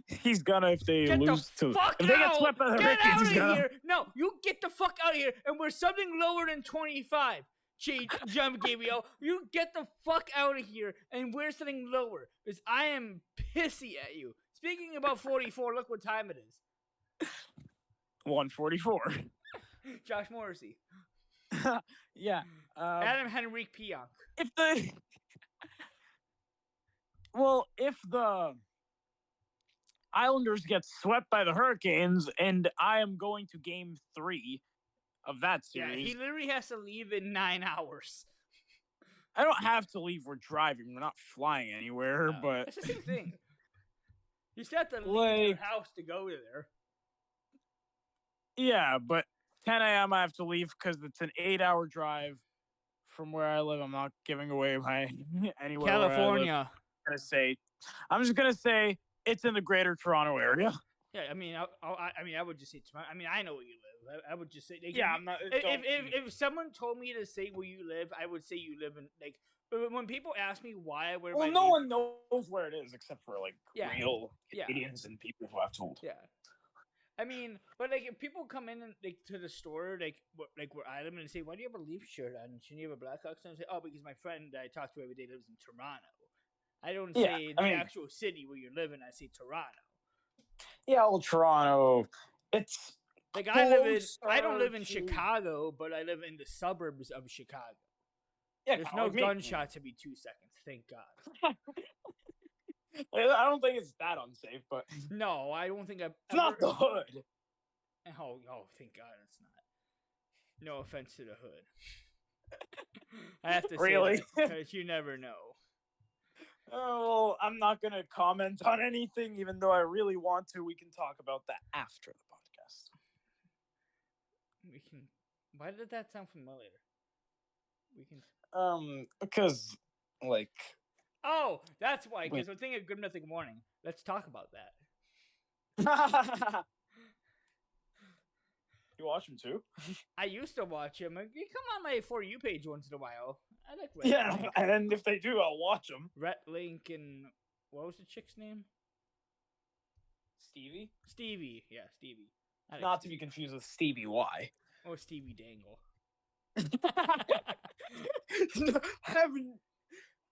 He's gonna if they get lose the to. Fuck if they out! get swept by the Get Hurricanes, out he's of gonna. Here! No, you get the fuck out of here, and we're something lower than 25. John Gabriel, you get the fuck out of here and wear something lower, because I am pissy at you. Speaking about 44, look what time it is. 1:44. Josh Morrissey. Yeah. Adam Henrique Pionk. If the Islanders get swept by the Hurricanes, and I am going to Game 3 of that series. Yeah, he literally has to leave in 9 hours. I don't have to leave. We're driving. We're not flying anywhere, but... It's the same thing. You still have to leave your house to go there. Yeah, but 10 a.m. I have to leave because it's an 8-hour drive from where I live. I'm not giving away my anywhere. California. I'm just gonna say it's in the Greater Toronto area. Yeah, I mean, I would just say Toronto. I mean, I know where you live. I would just say, like, yeah. I'm not. If someone told me to say where you live, I would say you live in like. But when people ask me why I wear my no one knows where it is except for like real Canadians and people who have told. Yeah. I mean, but like if people come in and like to the store, like where I live, and say, "Why do you have a Leaf shirt on? Shouldn't you have a Blackhawks?" And I say, "Oh, because my friend that I talk to every day lives in Toronto." I don't say the actual city where you live in. I say Toronto. Yeah, well, Toronto. It's like I don't live in Chicago, but I live in the suburbs of Chicago. Yeah, there's no gunshots every 2 seconds. Thank God. I don't think it's that unsafe, but no, I don't think I've. It's not the hood. Oh, thank God, it's not. No offense to the hood. I have to say that because you never know. Oh, I'm not going to comment on anything, even though I really want to. We can talk about that after the podcast. We can. Why did that sound familiar? We can. Because, like. Oh, that's why. Because we're thinking of Good Mythic Morning. Let's talk about that. You watch him too? I used to watch him. You come on my For You page once in a while. I like Rhett Link. And if they do, I'll watch them. Rhett Link and what was the chick's name? Stevie? Stevie, yeah, Stevie. Not to be confused with Stevie Y. Or Stevie Dangle.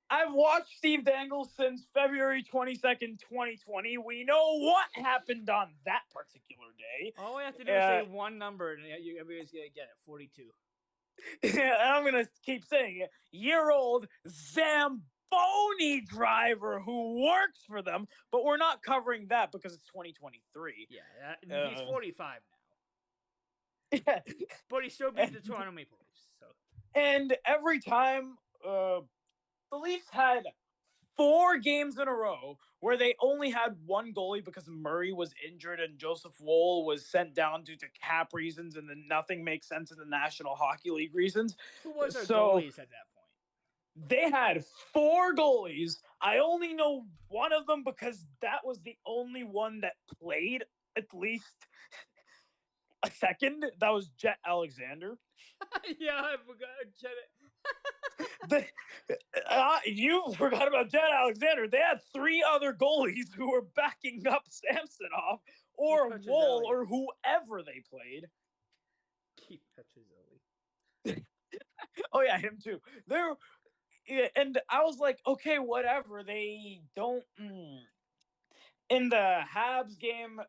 I've watched Steve Dangle since February 22nd, 2020. We know what happened on that particular day. All we have to do is say one number, and everybody's going to get it, 42. And I'm going to keep saying it. Year-old Zamboni driver who works for them, but we're not covering that because it's 2023. Yeah, he's 45 now. Yeah. But he still beats the Toronto Maple Leafs. So. And every time... the Leafs had 4 games in a row where they only had one goalie because Murray was injured and Joseph Woll was sent down due to cap reasons, and then nothing makes sense in the National Hockey League reasons. Who was their goalies at that point? They had 4 goalies. I only know one of them because that was the only one that played at least a second. That was Jet Alexander. Yeah, I forgot Jet. You forgot about Jet Alexander. They had 3 other goalies who were backing up Samsonov or Woll or whoever they played. Keep Petruzzelli. Oh yeah, him too. And I was like, okay, whatever. They don't. In the Habs game,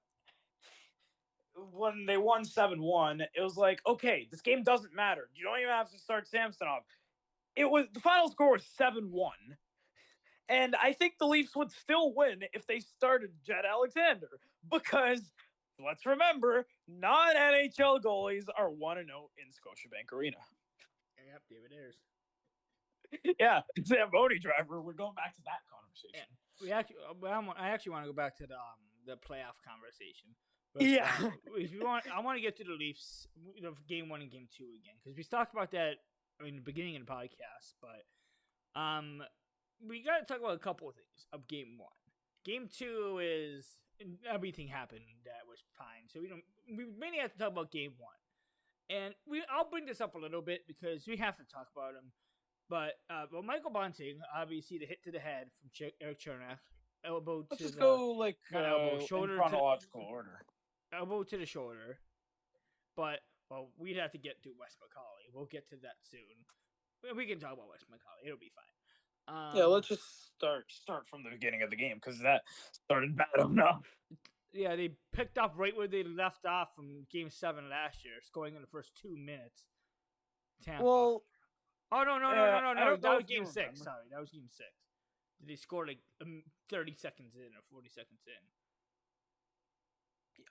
when they won 7-1, it was like, okay, this game doesn't matter. You don't even have to start Samsonov. The final score was 7-1. And I think the Leafs would still win if they started Jet Alexander because let's remember, non-NHL goalies are 1-0 in Scotiabank Arena. Yep, David Ayers. Yeah, Zamboni driver. We're going back to that conversation. Yeah, I actually want to go back to the playoff conversation. But, Yeah. if you want, I want to get to the Leafs, game 1 and game 2 again, because we talked about that in the beginning of the podcast. But we got to talk about a couple of things of game 1. Game 2 is everything happened that was fine, so we mainly have to talk about game 1. And I'll bring this up a little bit because we have to talk about him. But Michael Bunting, obviously the hit to the head from Eric Chernak, elbow to Let's just the go like elbow, shoulder in chronological order. Elbow to the shoulder. But we'd have to get to Wes McCauley. We'll get to that soon. We can talk about Wes McCauley. It'll be fine. Yeah, let's just start from the beginning of the game because that started bad enough. Yeah, they picked up right where they left off from Game 7 last year, scoring in the first 2 minutes. Tampa. Well, no. That was Game 6. Sorry, that was Game 6. They scored like 30 seconds in or 40 seconds in.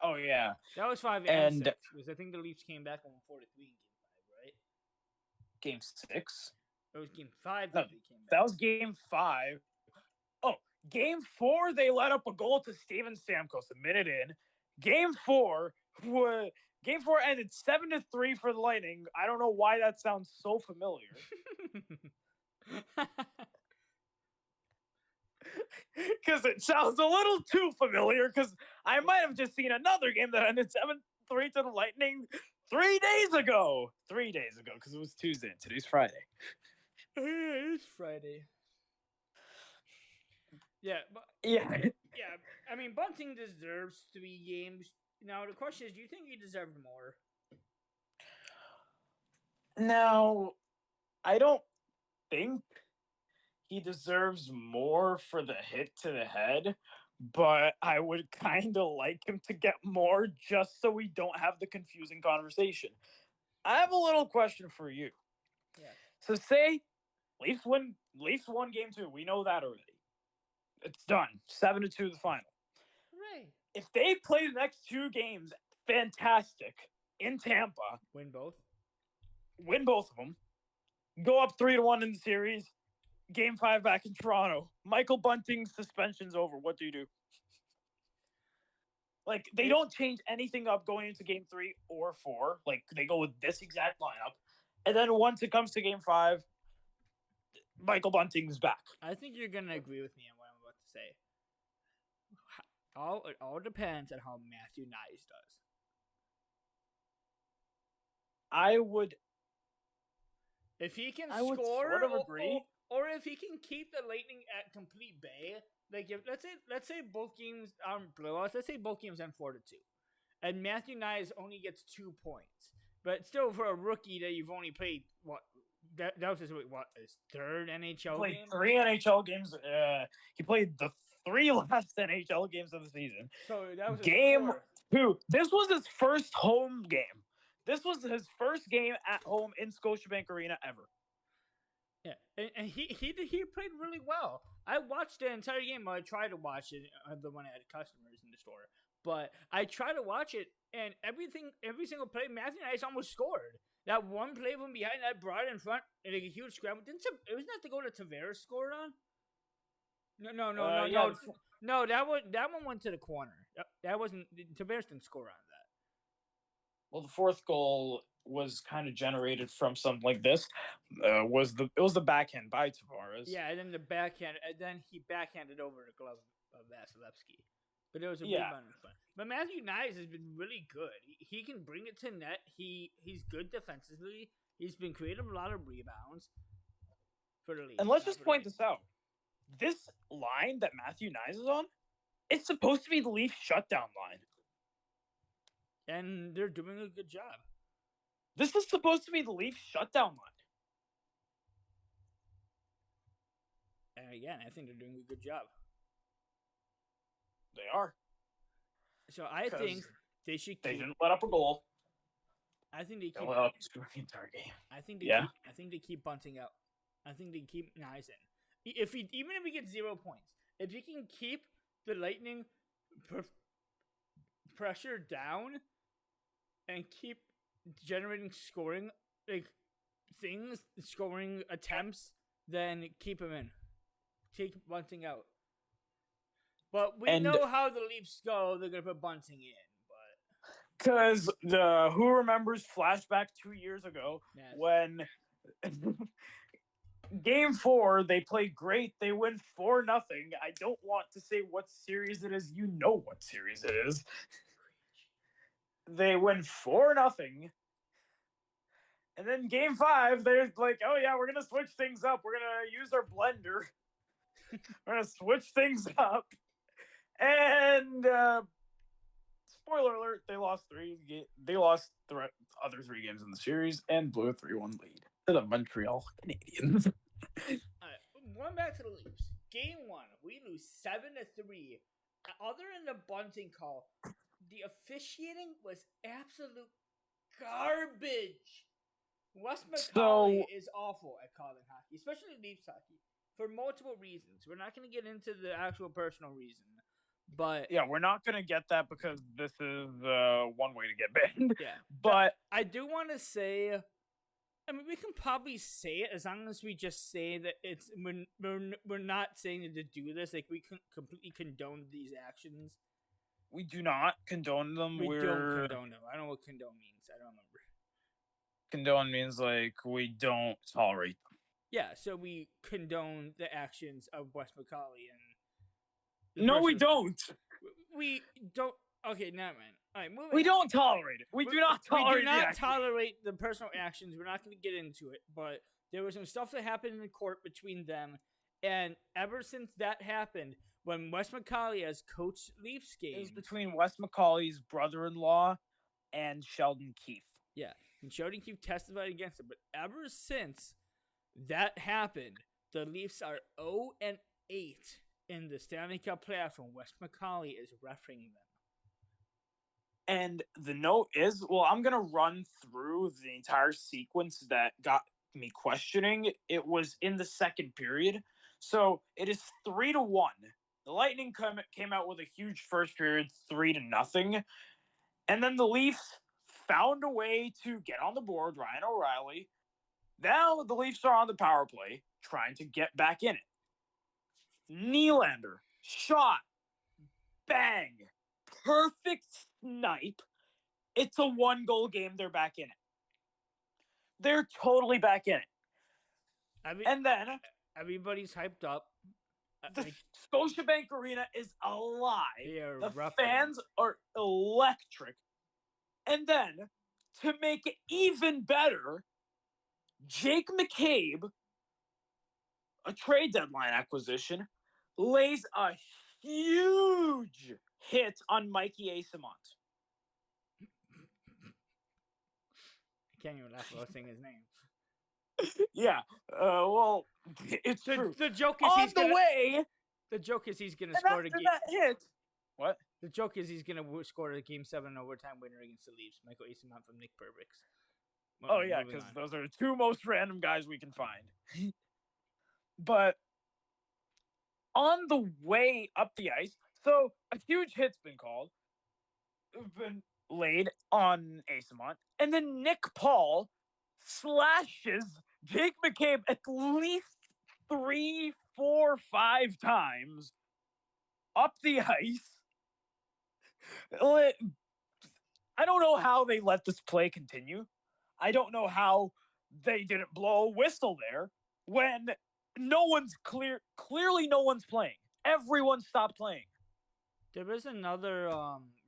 Oh yeah, that was 5 and 6. Because I think the Leafs came back on 4-3 in Game 5, right? Game 6. It was Game 5 no, that they came back. That was Game 5. Oh, Game 4 they let up a goal to Steven Stamkos a minute in. Game 4 ended 7-3 for the Lightning. I don't know why that sounds so familiar. Because it sounds a little too familiar. Because I might have just seen another game that ended 7-3 to the Lightning 3 days ago. 3 days ago, because it was Tuesday and today's Friday. It is Friday. Yeah, but yeah. I mean, Bunting deserves 3 games. Now the question is, do you think he deserved more? Now, I don't think he deserves more for the hit to the head, but I would kind of like him to get more just so we don't have the confusing conversation. I have a little question for you. Yeah. So say Leafs won Game 2. We know that already. It's done. 7-2 the final. Right. If they play the next 2 games, fantastic, in Tampa. Win both of them. Go up 3-1 in the series. Game 5 back in Toronto. Michael Bunting's suspension's over. What do you do? Like, they don't change anything up going into Game 3 or 4. Like, they go with this exact lineup. And then once it comes to Game 5, Michael Bunting's back. I think you're going to agree with me on what I'm about to say. It all depends on how Matthew Knies does. I would... If he can score, sort of agree. Or if he can keep the Lightning at complete bay, like if let's say both games aren't blowouts, let's say both games end 4-2, and Matthew Knies only gets 2 points, but still for a rookie that you've only played that was his 3rd NHL played game? 3 NHL games. He played the 3 last NHL games of the season. So that was Game 2. This was his first home game. This was his first game at home in Scotiabank Arena ever. Yeah, and he played really well. I watched the entire game. I tried to watch it the one I had customers in the store, but I tried to watch it, and every single play, Matthew Knies almost scored. That one play from behind that brought in front, and like a huge scramble. It was not the goal that Tavares scored on. No. That one went to the corner. That wasn't Tavares didn't score on that. Well, the 4th goal was kind of generated from something like this. It was the backhand by Tavares. Yeah, and then the backhand, and then he backhanded over the glove of Vasilevsky. But it was a rebound in front. But Matthew Knies has been really good. He can bring it to net. He's good defensively. He's been creating a lot of rebounds for the Leafs. And let's just point this out. This line that Matthew Knies is on, it's supposed to be the Leafs shutdown line. And they're doing a good job. This is supposed to be the Leafs shutdown line. And again, I think they're doing a good job. They are. So I think they should. They didn't let up a goal. I think they keep. Let up the entire game. I think they keep Bunting out. I think they keep Knies in. Even if he gets 0 points, if he can keep the Lightning pressure down and keep generating scoring scoring attempts, then keep them in. Take bunting out. But we know how the Leafs go. They're gonna put bunting in, but because who remembers flashback 2 years ago when Game 4 they played great. They win 4-0. I don't want to say what series it is. You know what series it is. They win 4-0. And then Game 5, they're like, oh yeah, we're gonna switch things up. We're gonna use our blender. We're gonna switch things up. And spoiler alert: they lost They lost the other 3 games in the series and blew a 3-1 lead to the Montreal Canadiens. Going back to the Leafs, Game 1, we lose 7-3. Other than the bunting call, the officiating was absolute garbage. Wes McCauley is awful at calling hockey, especially Leafs hockey, for multiple reasons. We're not going to get into the actual personal reason, but yeah, we're not going to get that because this is one way to get banned. Yeah, but I do want to say, I mean, we can probably say it as long as we just say that it's we're not saying to do this. Like, we can completely condone these actions. We do not condone them. We don't condone them. I don't know what condone means. I don't remember. Condone means like we don't tolerate them. Yeah, so we condone the actions of Wes McCauley and. No, we don't. We don't. Okay, never mind. All right, moving. We don't tolerate it. We do not tolerate. We do not tolerate the personal actions. We're not going to get into it, but there was some stuff that happened in the court between them, and ever since that happened, when Wes McCauley has coached Leafs games, it was between Wes McCauley's brother-in-law and Sheldon Keefe. Yeah, and Sheldon Keefe testified against it, but ever since that happened, the Leafs are 0-8 in the Stanley Cup playoffs when Wes McCauley is refereeing them. And the note is, well, I'm going to run through the entire sequence that got me questioning. It was in the second period. So it is 3-1. The Lightning came out with a huge first period, 3-0. And then the Leafs found a way to get on the board, Ryan O'Reilly. Now the Leafs are on the power play, trying to get back in it. Nylander, shot, bang, perfect snipe. It's a 1-goal game. They're back in it. They're totally back in it. And then everybody's hyped up. The Scotiabank Arena is alive. The fans are electric. And then, to make it even better, Jake McCabe, a trade deadline acquisition, lays a huge hit on Mikey Eyssimont. I can't even laugh about saying his name. Yeah, well, it's true. The joke is The joke is he's gonna score the game. That hit. What? The joke is he's gonna score a Game 7 overtime winner against the Leafs. Michael Eyssimont from Nick Perbix. Oh yeah, because those are the 2 most random guys we can find. But on the way up the ice, so a huge hit's been laid on Eyssimont, and then Nick Paul slashes Jake McCabe at least 3, 4, 5 times up the ice. I don't know how they let this play continue. I don't know how they didn't blow a whistle there when clearly no one's playing. Everyone stopped playing. There is another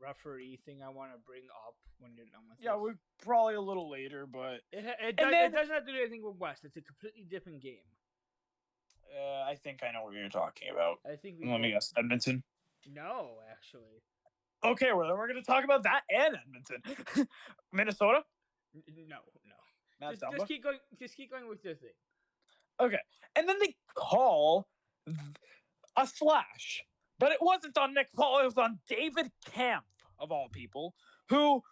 referee thing I want to bring up when you're done with this. Yeah, we're probably a little later, but it doesn't have to do anything with West. It's a completely different game. I think I know what you're talking about. Let me guess. Edmonton? No, actually. Okay, well, then we're going to talk about that and Edmonton. Minnesota? No. Just keep going with your thing. Okay, and then they call a slash. But it wasn't on Nick Paul. It was on David Kampf, of all people, who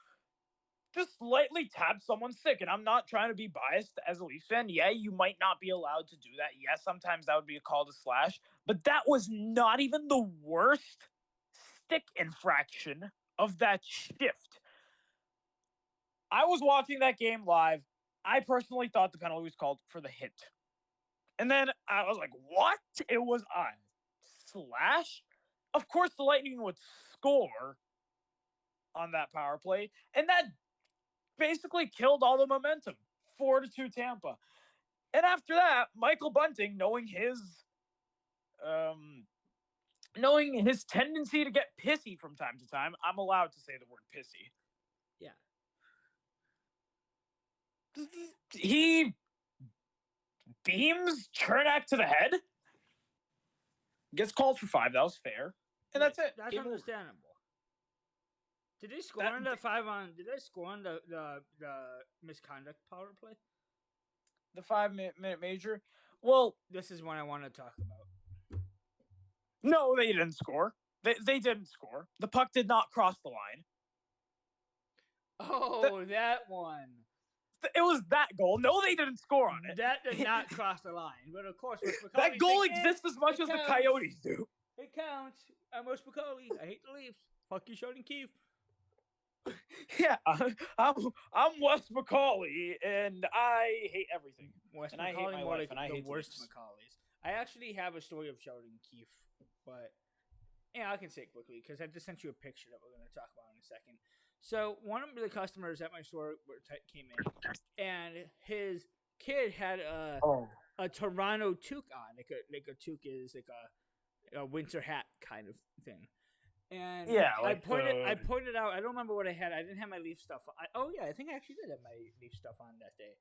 just lightly tapped someone sick. And I'm not trying to be biased as a Leafs fan. Yeah, you might not be allowed to do that. Yeah, sometimes that would be a call to slash. But that was not even the worst stick infraction of that shift. I was watching that game live. I personally thought the penalty was called for the hit. And then I was like, what? It was a slash? Of course, the Lightning would score on that power play. And that basically killed all the momentum. 4-2 Tampa. And after that, Michael Bunting, knowing his tendency to get pissy from time to time, I'm allowed to say the word pissy. Yeah. He beams Chernak to the head. Gets called for 5. That was fair. And that's it. That's Game understandable. Over. Did they score on the 5 on? Did they score on the misconduct power play? The 5-minute major. Well, this is one I want to talk about. No, they didn't score. They didn't score. The puck did not cross the line. Oh, that one. It was that goal. No, they didn't score on it. That did not cross the line. But of course, that goal exists as much as the Coyotes do. It counts. I'm Wes McCauley. I hate the Leafs. Fuck you, Sheldon Keefe. Yeah, I'm Wes McCauley, and I hate everything. Wes and McCauley, I hate my more life, like and I hate the worst McCauleys. I actually have a story of Sheldon Keefe, but yeah, I can say it quickly because I just sent you a picture that we're going to talk about in a second. So one of the customers at my store came in, and his kid had a Toronto toque on. Like a toque is like a winter hat kind of thing. And yeah, like I pointed out. I don't remember what I had. I didn't have my Leaf stuff. I think I actually did have my Leaf stuff on that day.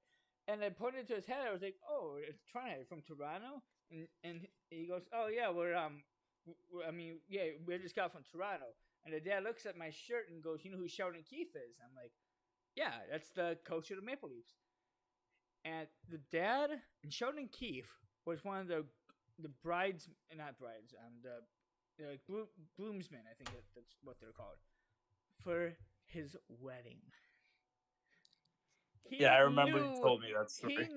And I pointed to his head. I was like, "Oh, it's Toronto from Toronto." And he goes, "Oh yeah, we just got from Toronto." And the dad looks at my shirt and goes, "You know who Sheldon Keefe is?" I'm like, "Yeah, that's the coach of the Maple Leafs." And the dad and Sheldon Keefe was one of the groomsmen, I think that's what they're called, for his wedding. I remember you told me that story.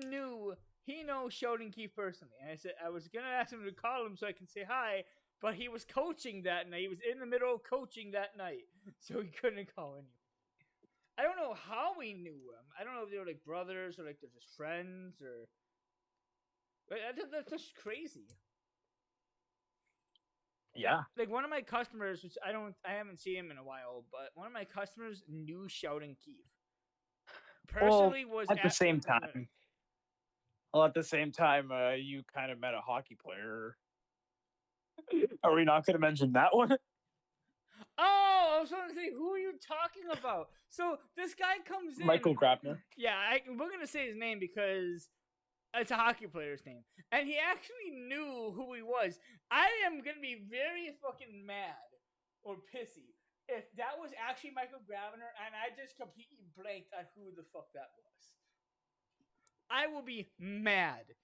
He knows Sheldon Keefe personally. And I said, I was going to ask him to call him so I can say hi, but he was coaching that night. He was in the middle of coaching that night, so he couldn't call anyone. I don't know how we knew him. I don't know if they were like brothers or like they're just friends or... That's just crazy. Yeah. Like one of my customers, which I haven't seen him in a while, but one of my customers knew Sheldon Keefe. Personally, was at the same time. Well, at the same time, you kind of met a hockey player. Are we not going to mention that one? Oh, I was trying to say, who are you talking about? So this guy comes in. Michael Grabner. Yeah, we're going to say his name because it's a hockey player's name. And he actually knew who he was. I am going to be very fucking mad or pissy if that was actually Michael Grabner and I just completely blanked on who the fuck that was. I will be mad.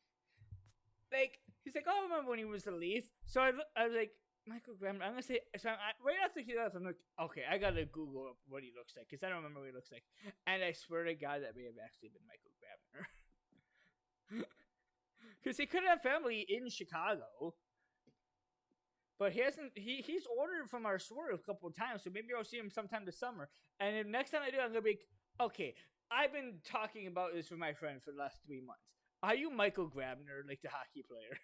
Like, he's like, oh, I remember when he was the Leaf. So I was like, Michael Graham, I'm going to say, so right after he left, I'm like, okay, I got to Google up what he looks like, because I don't remember what he looks like. And I swear to God, that may have actually been Michael Grabner. Because he could have family in Chicago. But he hasn't, he's ordered from our store a couple of times, so maybe I'll see him sometime this summer. And then next time I do, I'm going to be like, okay, I've been talking about this with my friend for the last 3 months. Are you Michael Grabner, like the hockey player?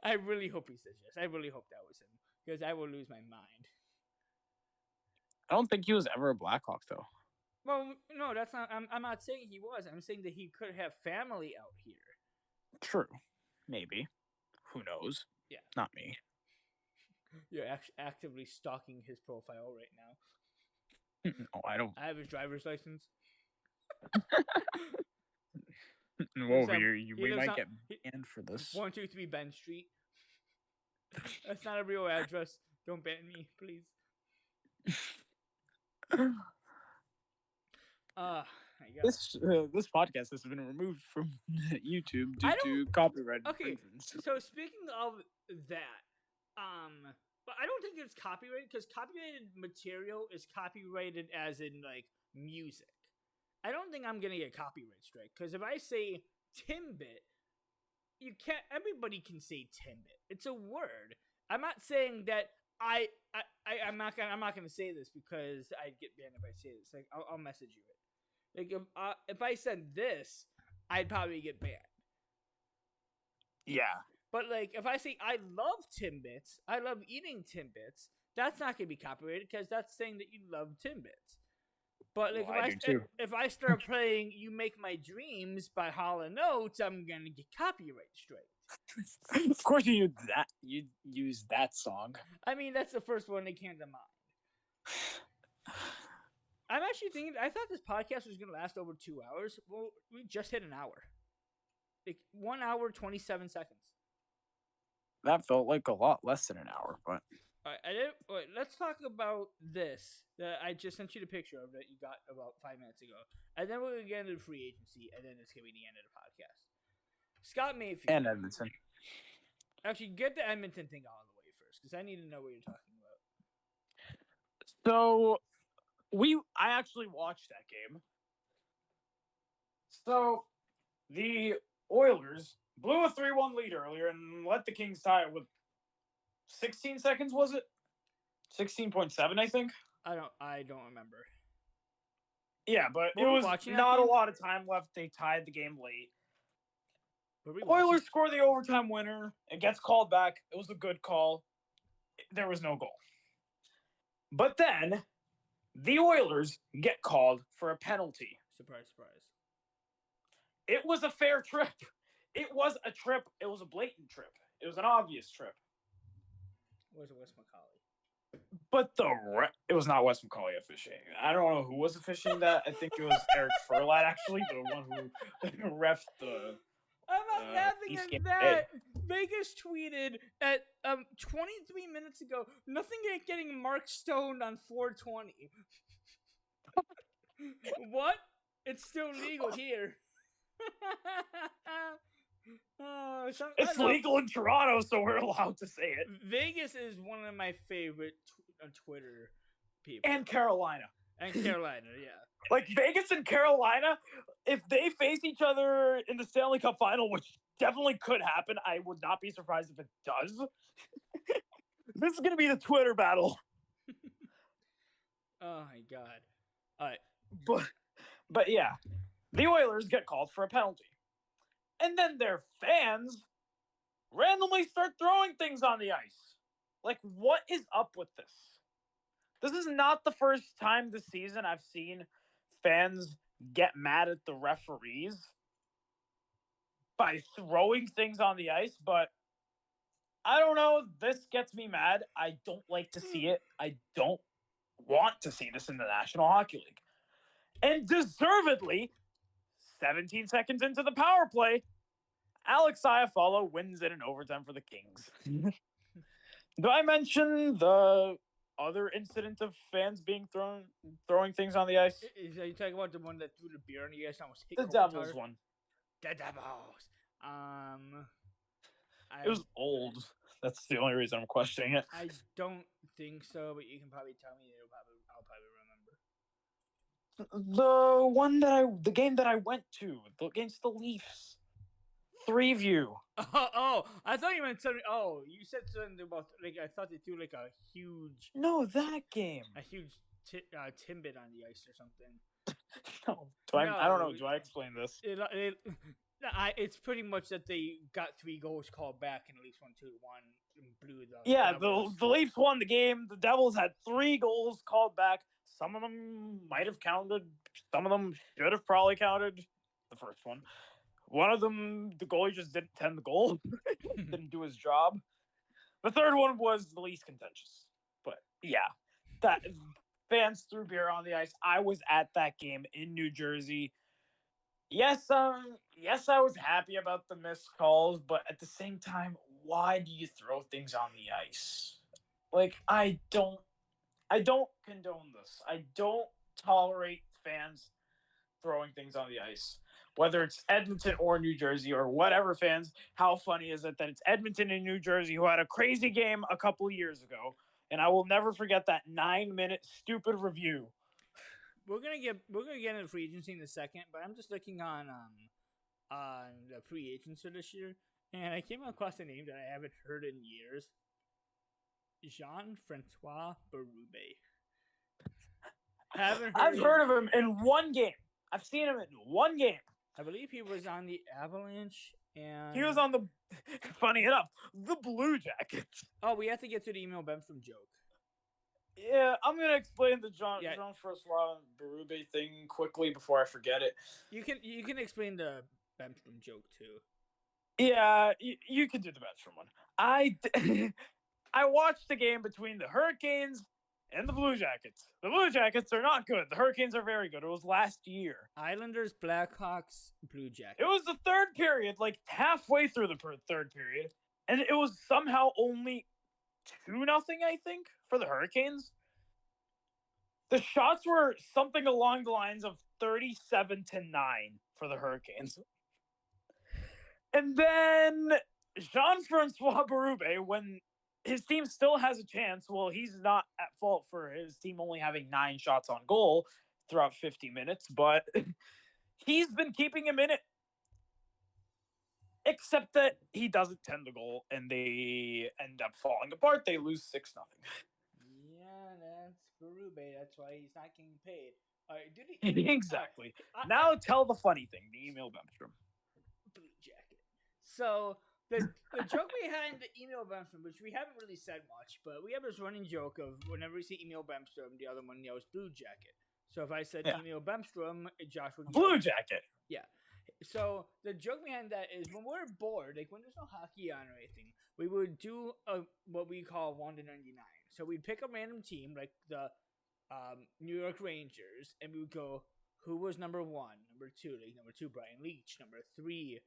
I really hope he says yes. I really hope that was him, because I will lose my mind. I don't think he was ever a Blackhawk, though. Well, no, that's not. I'm not saying he was. I'm saying that he could have family out here. True, maybe. Who knows? Yeah, not me. You're actively stalking his profile right now. No, I don't. I have his driver's license. Whoa, we might get banned for this. 123 Ben Street. That's not a real address. Don't ban me, please. This podcast has been removed from YouTube due to copyright infringements. So speaking of that, but I don't think it's copyrighted, because copyrighted material is copyrighted as in like music. I don't think I'm gonna get copyright strike, because if I say Timbit, you can't. Everybody can say Timbit. It's a word. I'm not saying that I'm not gonna say this because I'd get banned if I say this. Like I'll message you it. Like if I said this, I'd probably get banned. Yeah. But like if I say I love Timbits, I love eating Timbits, that's not gonna be copyrighted because that's saying that you love Timbits. But like if I start playing "You Make My Dreams" by Hall & Oates, I'm gonna get copyright straight. Of course, you use that song. I mean, that's the first one that came to mind. I'm actually thinking. I thought this podcast was gonna last over 2 hours. Well, we just hit an hour. Like 1 hour 27 seconds. That felt like a lot less than an hour, but. All right, let's talk about this that I just sent you the picture of that you got about 5 minutes ago, and then we're gonna get into free agency, and then it's gonna be the end of the podcast. Scott Mayfield and Edmonton. Actually, get the Edmonton thing out of the way first, because I need to know what you're talking about. So I actually watched that game. So the Oilers blew a 3-1 lead earlier and let the Kings tie it with 16 seconds, was it? 16.7, I think. I don't remember. Yeah, but it was not a lot of time left. They tied the game late. Oilers score the overtime winner. It gets called back. It was a good call. There was no goal. But then the Oilers get called for a penalty. Surprise, surprise. It was a fair trip. It was a trip. It was a blatant trip. It was an obvious trip. Was it Wes McCauley? But it was not Wes McCauley officiating. I don't know who was officiating that. I think it was Eric Furlat, actually, the one who refed the. I'm not laughing at that. Vegas tweeted at 23 minutes ago, nothing like getting Mark stoned on 420. What? It's still legal here. It's legal in Toronto, so we're allowed to say it. Vegas is one of my favorite Twitter people. And Carolina. And Carolina, yeah. Like Vegas and Carolina, if they face each other in the Stanley Cup final, which definitely could happen, I would not be surprised if it does. This is going to be the Twitter battle. Oh my god. All right. But yeah, the Oilers get called for a penalty. And then their fans randomly start throwing things on the ice. Like, what is up with this? This is not the first time this season I've seen fans get mad at the referees by throwing things on the ice, but I don't know. This gets me mad. I don't like to see it. I don't want to see this in the National Hockey League. And deservedly, 17 seconds into the power play, Alex Iafallo wins it in overtime for the Kings. Do I mention the other incident of fans being throwing things on the ice? Are you talking about the one that threw the beer on the ice and almost hit the Devils one? The Devils. It was old. That's the only reason I'm questioning it. I don't think so, but you can probably tell me. I'll probably remember. The game that I went to against the Leafs. 3-view. Oh, I thought you meant something. Oh, you said something about like I thought they threw like a huge. No, that game. A huge Timbit on the ice or something. No, I don't know. Do I explain this? It's pretty much that they got 3 goals called back and at least 1-2-1 blew the. Yeah, the Leafs won the game. The Devils had 3 goals called back. Some of them might have counted. Some of them should have probably counted. The first one. One of them, the goalie just didn't tend the goal. Didn't do his job. The third one was the least contentious. But yeah, that fans threw beer on the ice. I was at that game in New Jersey. Yes, I was happy about the missed calls, but at the same time, why do you throw things on the ice? Like, I don't condone this. I don't tolerate fans throwing things on the ice. Whether it's Edmonton or New Jersey or whatever fans, how funny is it that it's Edmonton and New Jersey who had a crazy game a couple of years ago, and I will never forget that 9-minute stupid review. We're gonna get into free agency in a second, but I'm just looking on the free agents for this year, and I came across a name that I haven't heard in years. Jean-Francois Berube. Haven't I've heard of him in one game. I've seen him in one game. I believe he was on the Avalanche, and he was on the. Funny enough, the Blue Jackets. Oh, we have to get to the Emil Bemstrom joke. Yeah, I'm gonna explain the Jean-Francois Berube thing quickly before I forget it. You can explain the Bemstrom joke too. Yeah, you can do the Bemstrom one. I watched the game between the Hurricanes and the Blue Jackets. The Blue Jackets are not good. The Hurricanes are very good. It was last year. Islanders, Blackhawks, Blue Jackets. It was the third period, like halfway through the third period, and it was somehow only 2-0, I think, for the Hurricanes. The shots were something along the lines of 37-9 for the Hurricanes. And then Jean-Francois Berube, when his team still has a chance, well, he's not at fault for his team only having 9 shots on goal throughout 50 minutes, but he's been keeping him in it. Except that he doesn't tend the goal, and they end up falling apart. They lose 6-0. Yeah, that's Berube. That's why he's not getting paid. Exactly. Now tell the funny thing, the Emil Bemstrom. Blue Jacket. So the joke behind the Emil Bemstrom, which we haven't really said much, but we have this running joke of whenever we see Emil Bemstrom, the other one yells Blue Jacket. So if I said Emil Bemstrom, Josh would Blue Jacket. Yeah. So the joke behind that is when we're bored, like when there's no hockey on or anything, we would do what we call 1 to 99. So we'd pick a random team like the New York Rangers, and we would go, who was number 1, number 2, like number 2 Brian Leach, number 3,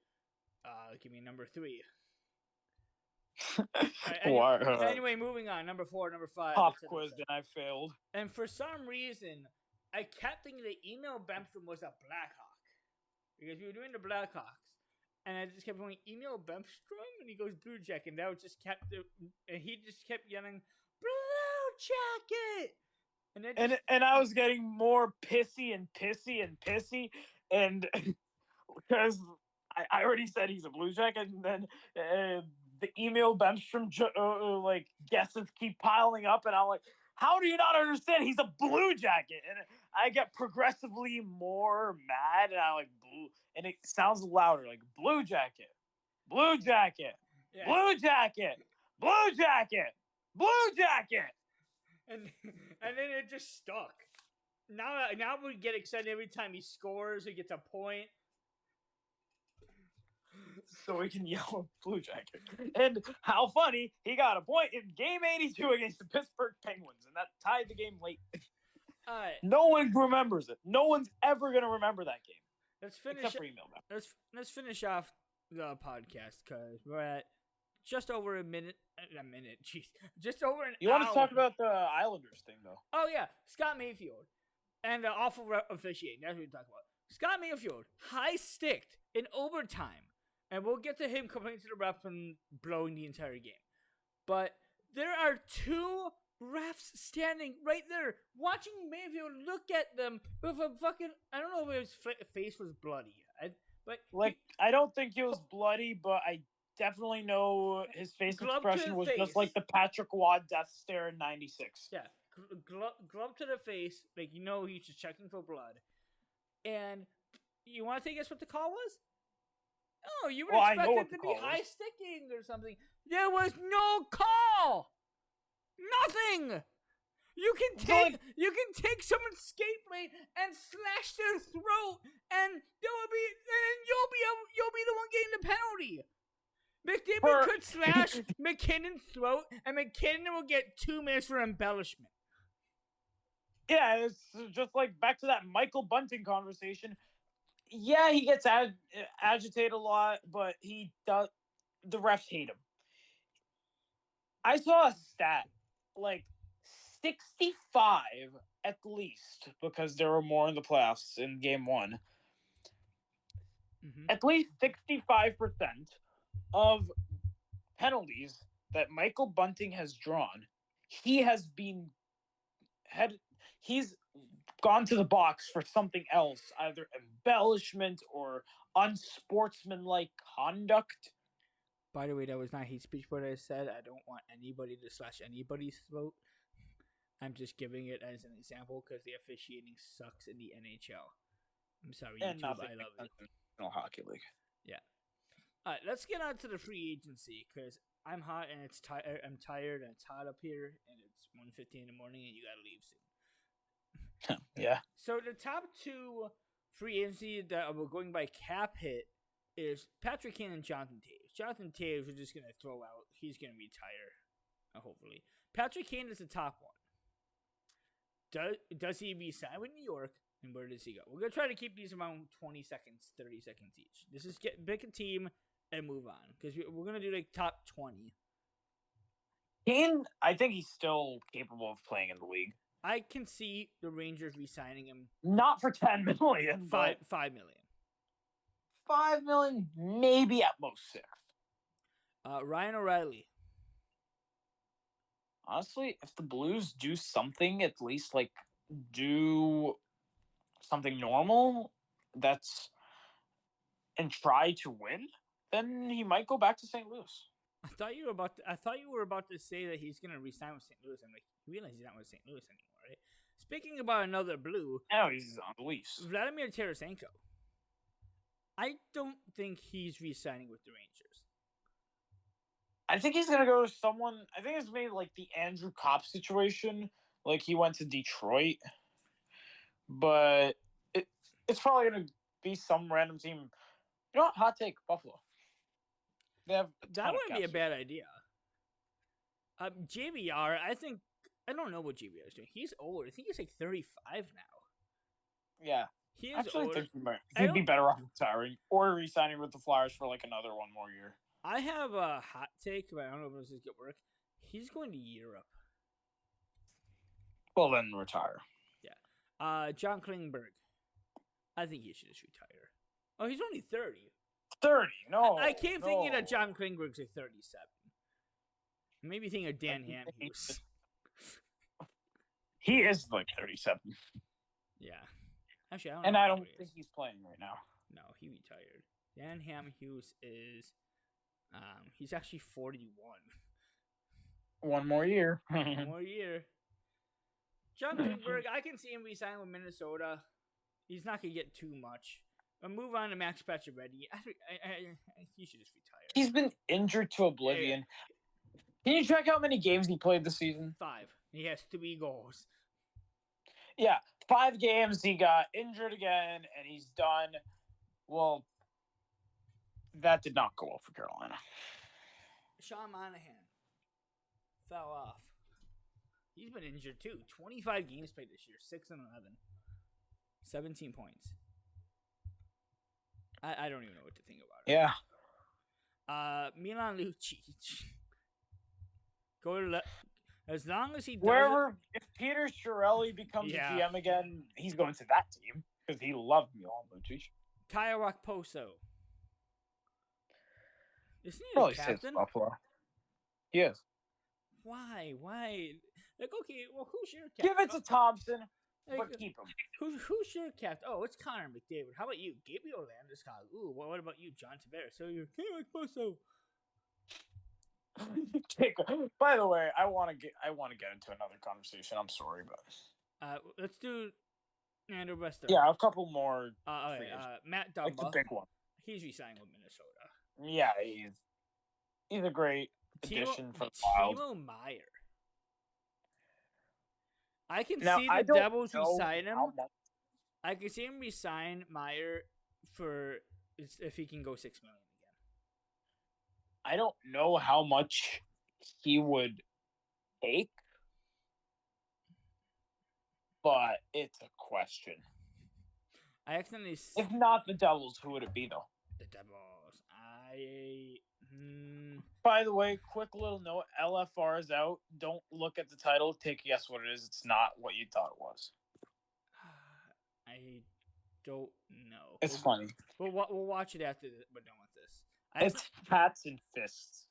give me number 3. Anyway, moving on. Number 4, number 5. Pop quiz, and I failed. And for some reason, I kept thinking that Emil Bemstrom was a Blackhawk. Because we were doing the Blackhawks, and I just kept going, Emil Bemstrom, and he goes Blue Jacket, and that was just kept, and he just kept yelling, Blue Jacket, and I was getting more pissy, and because I already said he's a Blue Jacket, and then the Emil Bemstrom like guesses keep piling up, and I'm like, how do you not understand? He's a Blue Jacket. And I get progressively more mad, and I like blue, and it sounds louder, like Blue Jacket, Blue Jacket, yeah. Blue Jacket, Blue Jacket, Blue Jacket. And then it just stuck. Now we get excited every time he scores, he gets a point. So we can yell Blue Jacket. And how funny, he got a point in game 82 against the Pittsburgh Penguins, and that tied the game late. No one remembers it. No one's ever going to remember that game. Let's finish off the podcast, because we're at just over a minute. Jeez. Just over an hour. You want to talk about the Islanders thing, though? Oh, yeah. Scott Mayfield. And the awful officiating. That's what we talk about. Scott Mayfield, high-sticked in overtime. And we'll get to him complaining to the ref and blowing the entire game. But there are 2 refs standing right there, watching Mayfield look at them with a fucking, I don't know if his face was bloody. I don't think it was bloody, but I definitely know his face expression was just like the Patrick Waugh death stare in 96. Yeah, glove to the face, like he's just checking for blood. And you want to take a guess what the call was? Oh, you would expect it to be high sticking or something. There was no call. Nothing. You can take someone's skate blade and slash their throat, and you'll be the one getting the penalty. McDavid could slash McKinnon's throat, and McKinnon will get 2 minutes for embellishment. Yeah, it's just like back to that Michael Bunting conversation. Yeah, he gets agitated a lot, but he does. The refs hate him. I saw a stat, like 65 at least, because there were more in the playoffs in game 1. Mm-hmm. At least 65% of penalties that Michael Bunting has drawn, he's gone to the box for something else, either embellishment or unsportsmanlike conduct. By the way, that was not hate speech what I said. I don't want anybody to slash anybody's throat. I'm just giving it as an example because the officiating sucks in the NHL. I'm sorry, And YouTube, nothing I love it. National Hockey League. Yeah. All right, let's get on to the free agency because I'm hot and it's tired. I'm tired and it's hot up here and it's 1:15 in the morning and you gotta leave soon. Yeah. So the top two free agency that we're going by cap hit is Patrick Kane and Jonathan Toews. Jonathan Toews we're just gonna throw out. He's gonna retire, hopefully. Patrick Kane is the top one. Does he resign with New York? And where does he go? We're going to try to keep these around 20 seconds, 30 seconds each. This is pick a team and move on. Because we're going to do like top 20. Kane, I think he's still capable of playing in the league. I can see the Rangers re-signing him. Not for $10 million. $5 million. $5 million, maybe at most $6. Ryan O'Reilly. Honestly, if the Blues do something, at least like do something normal, and try to win, then he might go back to St. Louis. I thought you were about to say that he's gonna resign with St. Louis. I'm like, you realize he's not with St. Louis anymore, right? Speaking about another Blue, No, he's on the lease. Vladimir Tarasenko. I don't think he's re-signing with the Rangers. I think he's gonna go to someone. I think it's maybe like the Andrew Kopp situation. Like he went to Detroit, but it's probably gonna be some random team. You know what? Hot take: Buffalo. They have that wouldn't be a bad idea. JVR, I don't know what JVR is doing. He's old. I think he's like 35 now. Yeah. He is Actually, older. He'd be better off retiring or re-signing with the Flyers for like another one more year. I have a hot take, but I don't know if this is going to work. He's going to Europe. Well, then retire. Yeah. John Klingberg. I think he should just retire. Oh, he's only 30. 30? No. I keep thinking that John Klingberg's like 37. Maybe thinking of Dan Hamhuis. He is like 37. Yeah. Actually, I don't think he's playing right now. No, he retired. Dan Hamhuis is... he's actually 41. One more year. One more year. John Klingberg, I can see him resign with Minnesota. He's not going to get too much. But move on to Max Pacioretty. He should just retire. He's been injured to oblivion. Can you check how many games he played this season? 5. He has 3 goals. Yeah, 5 games. He got injured again, and he's done. Well, that did not go well for Carolina. Sean Monahan fell off. He's been injured too. 25 games played this year, 6-11, 17 points. I don't even know what to think about it. Yeah. Milan Lucic. Go to as long as he does wherever. If Peter Chiarelli becomes a GM again, he's going to that team because he loved Milan Lucic. Kyle Okposo. Isn't he probably a captain? Buffalo. He is. Why? Like, okay, well, who's your captain? Give it to Thompson, but keep him. Who's your captain? Oh, it's Connor McDavid. How about you? Gabriel Landeskog. Ooh, what about you, John Tavares? So you're Kyle Okposo. By the way, I want to get into another conversation. I'm sorry, but let's do Andrew Wester. Yeah, a couple more. Okay, Matt Dumba. Like the big one. He's resigning with Minnesota. Yeah, he's a great addition for the Wild. Timo Meier. I can see the Devils resign him. I can see him resign Meier for if he can go $6 million again. I don't know how much he would take, but it's a question. I accidentally. If not the Devils, who would it be though? The Devils. By the way, quick little note: LFR is out. Don't look at the title. Take a guess what it is. It's not what you thought it was. I don't know. It's funny. We'll watch it after we're done with this. It's hats and fists.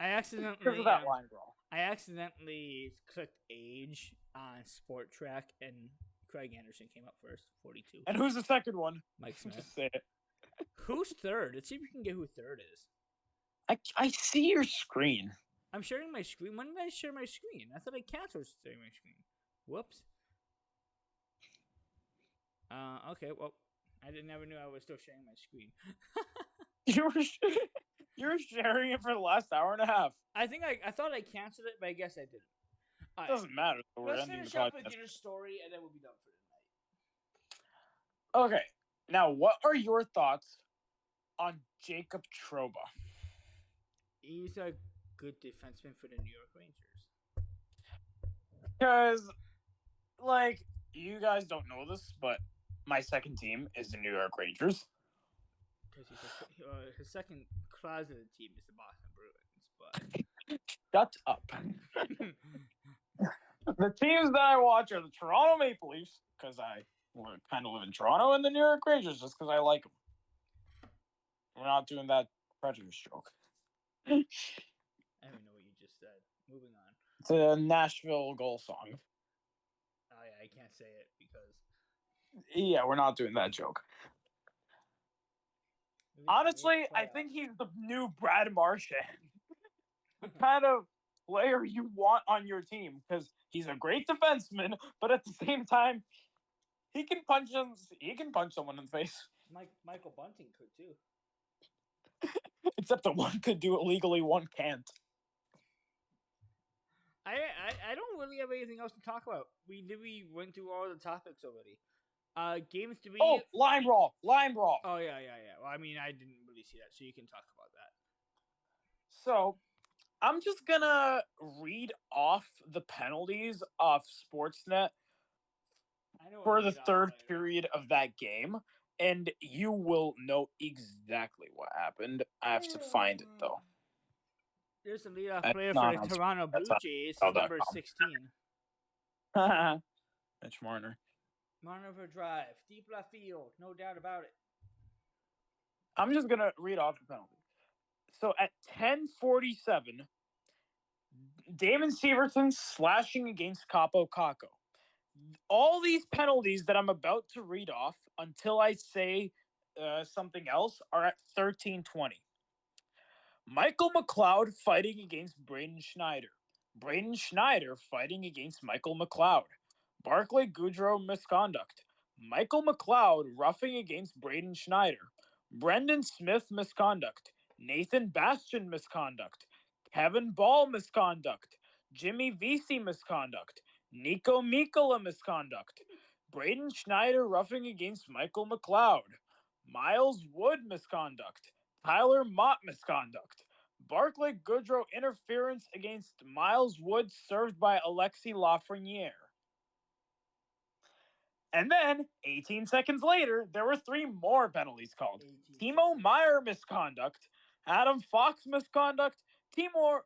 I accidentally. Because of that line, bro. I accidentally clicked age on Sport Track, and Craig Anderson came up first, 42. And who's the second one? Mike Smith. Just say it. Who's third? Let's see if we can get who third is. I see your screen. I'm sharing my screen. When did I share my screen? I thought I canceled sharing my screen. Whoops. Okay, well, I never knew I was still sharing my screen. You were sharing it for the last hour and a half. I thought I canceled it, but I guess I didn't. It doesn't matter. Let's finish up with your story, and then we'll be done for the night. Okay. Now, what are your thoughts on Jacob Trouba? He's a good defenseman for the New York Rangers. Because, like, you guys don't know this, but my second team is the New York Rangers. Because his second class of the team is the Boston Bruins. But shut up. The teams that I watch are the Toronto Maple Leafs, because I kind of live in Toronto, and the New York Rangers, just because I like them. We're not doing that prejudice joke. I don't even know what you just said. Moving on. It's a Nashville goal song. Oh, yeah, I can't say it because... Yeah, we're not doing that joke. Honestly, I think he's the new Brad Marchand. The kind of player you want on your team, because he's a great defenseman, but at the same time, he can punch someone in the face. Michael Bunting could too. Except that one could do it legally, one can't. I don't really have anything else to talk about. We went through all the topics already. Games 3. Oh, line brawl. Oh yeah. Well, I mean, I didn't really see that, so you can talk about that. So, I'm just gonna read off the penalties off Sportsnet for the third period of that game, and you will know exactly what happened. I have to find it though. There's a leadoff player for the Toronto Blue Jays, number 16. Mitch Marner. Marner for drive, deep left field, no doubt about it. I'm just gonna read off the penalty. So at 10:47, Damon Severson slashing against Capo Caco. All these penalties that I'm about to read off until I say something else are at 13:20. Michael McLeod fighting against Braden Schneider. Braden Schneider fighting against Michael McLeod. Barclay Goodrow misconduct. Michael McLeod roughing against Braden Schneider. Brendan Smith misconduct. Nathan Bastian misconduct. Kevin Ball misconduct. Jimmy Vesey misconduct. Nico Mikkola misconduct. Braden Schneider roughing against Michael McLeod. Miles Wood misconduct. Tyler Mott misconduct. Barclay Goodrow interference against Miles Wood served by Alexis Lafreniere. And then, 18 seconds later, there were 3 more penalties called. Timo Meier misconduct, Adam Fox misconduct, Timo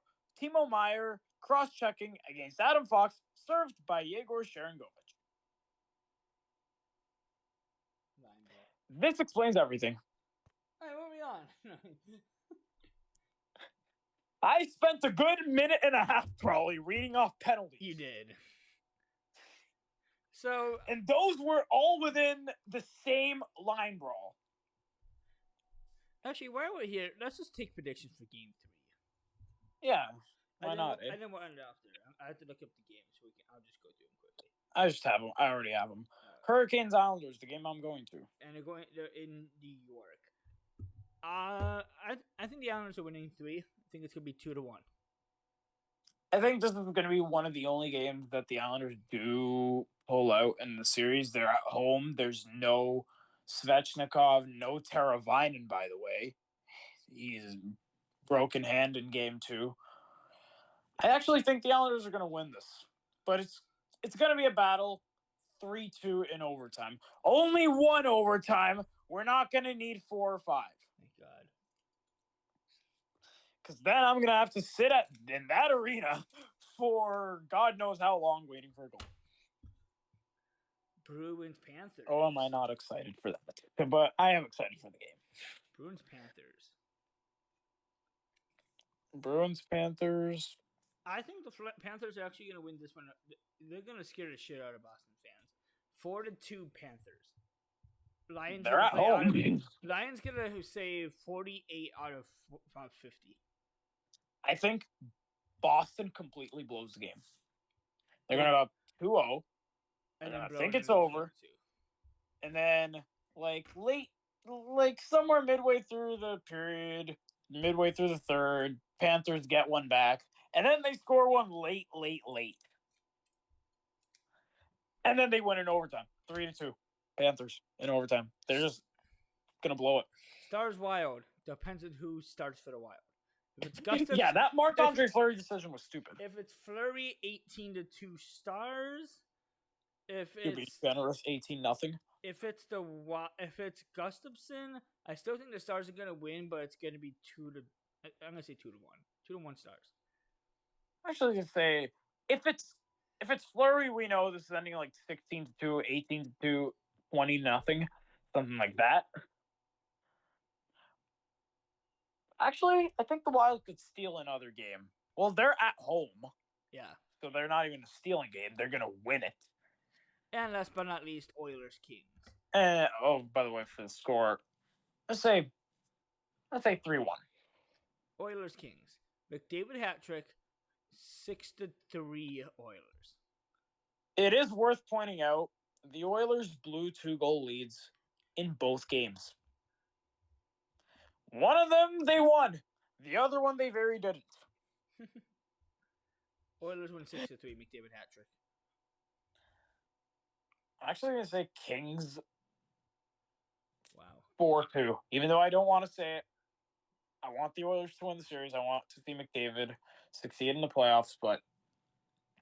Meier cross-checking against Adam Fox, served by Yegor Sharangovich. This explains everything. All right, moving on. I spent a good minute and a half probably reading off penalties. You did. So, and those were all within the same line brawl. Actually, while we're here, let's just take predictions for Game 3. Yeah, why not? I didn't want to end after. I have to look up the games, so I'll just go through them quickly. I just have them. I already have them. Hurricanes Islanders, the game I'm going to. And they're in New York. I think the Islanders are winning 3. I think it's gonna be 2-1. I think this is going to be one of the only games that the Islanders do pull out in the series. They're at home. There's no Svechnikov, no Teravainen, by the way. He's broken hand in game 2. I actually think the Islanders are going to win this. But it's going to be a battle. 3-2 in overtime. Only 1 overtime. We're not going to need 4 or 5. Thank God. Because then I'm going to have to sit in that arena for God knows how long waiting for a goal. Bruins Panthers. Oh, am I not excited for that? But I am excited for the game. Bruins Panthers. Bruins Panthers. I think the Panthers are actually going to win this one. They're going to scare the shit out of Boston fans. 4-2 Panthers. Lions They're at home. Lions gonna say 48 out of 50. I think Boston completely blows the game. They're gonna go 2-0. And I then think it's over. And then somewhere midway through the period, midway through the third, Panthers get one back, and then they score one late. And then they win in overtime. 3-2. Panthers in overtime. They're just gonna blow it. Stars Wild. Depends on who starts for the Wild. If it's Gustafson, yeah, that Marc-Andre Fleury decision was stupid. If it's Fleury, 18-2 Stars. If You'll be it's generous, 18-0. If it's Gustafson, I still think the Stars are gonna win, but it's gonna be 2-1. 2-1 Stars. Actually, gonna say if it's Fleury, we know this is ending like 16-2, 18-2, 20-0, something like that. Actually, I think the Wild could steal another game. Well, they're at home. Yeah. So they're not even a stealing game. They're going to win it. And last but not least, Oilers Kings. By the way, for the score, let's say 3-1. Oilers Kings. McDavid hat trick, 6-3 Oilers. It is worth pointing out the Oilers blew 2-goal leads in both games. One of them they won. The other one they very didn't. Oilers win 6-3, McDavid hat trick. I'm actually going to say Kings. Wow. 4-2. Even though I don't want to say it. I want the Oilers to win the series. I want to see McDavid succeed in the playoffs, but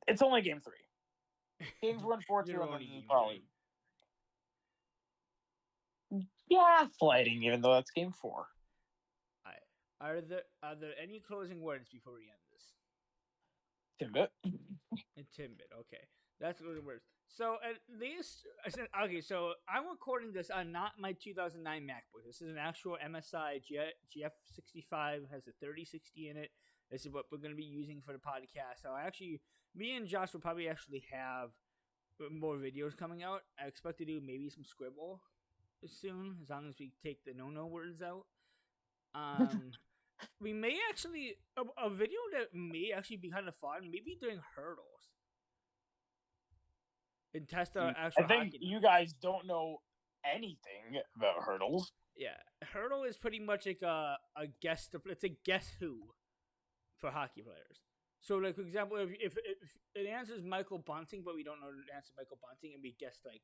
it's only game 3. Kings win 4-2 and then probably. Gaslighting, even though that's game 4. Are there any closing words before we end this? Timbit. Timbit, okay. That's closing words. So at least, okay, so I'm recording this on not my 2009 MacBook. This is an actual MSI GF65, has a 3060 in it. This is what we're going to be using for the podcast. So me and Josh will probably actually have more videos coming out. I expect to do maybe some scribble soon, as long as we take the no words out. We may actually a video that may actually be kind of fun, maybe during hurdles, and test our actual. I think you guys don't know anything about hurdles. Yeah, hurdle is pretty much like a guess. It's a guess who for hockey players. So, like for example, if it answers Michael Bunting, but we don't know the answer Michael Bunting, and we guessed like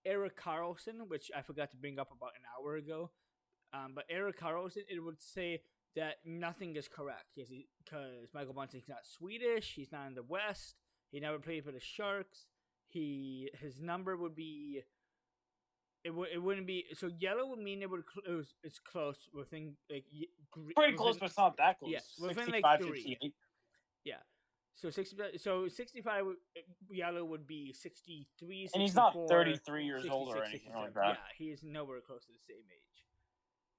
Erik Karlsson, which I forgot to bring up about an hour ago. But Erik Karlsson, it would say that nothing is correct because Michael Bunting's not Swedish. He's not in the West. He never played for the Sharks. His number would be. It wouldn't be so yellow would mean it's close within like pretty close, but it's not that close. Yeah, within 65, like 3. 58. Yeah, so 65 yellow would be 63. 64, and he's not 33 years 66, old or anything 67. like that. Yeah, he is nowhere close to the same age.